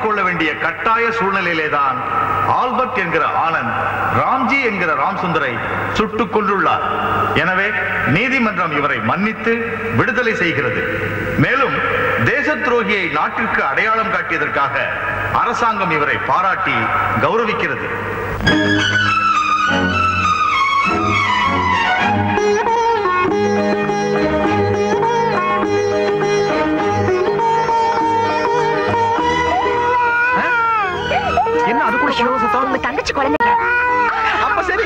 மாட்டிக்கொள்ள வேண்டிய கட்டாய சூழ்நிலையிலேதான் ஆல்பர்ட் என்கிற ஆனந்த் ராம்ஜி என்கிற ராம்சுந்தரை சுட்டுக் கொன்றுள்ளார். எனவே நீதிமன்றம் இவரை மன்னித்து விடுதலை செய்கிறது. மேலும் தேச துரோகியை நாட்டிற்கு அடையாளம் காட்டியதற்காக அரசாங்கம் இவரை பாராட்டி கௌரவிக்கிறது. என்ன அது கூட சத்தம்? உங்க தங்கச்சி குழந்தைங்க. அப்ப சரி.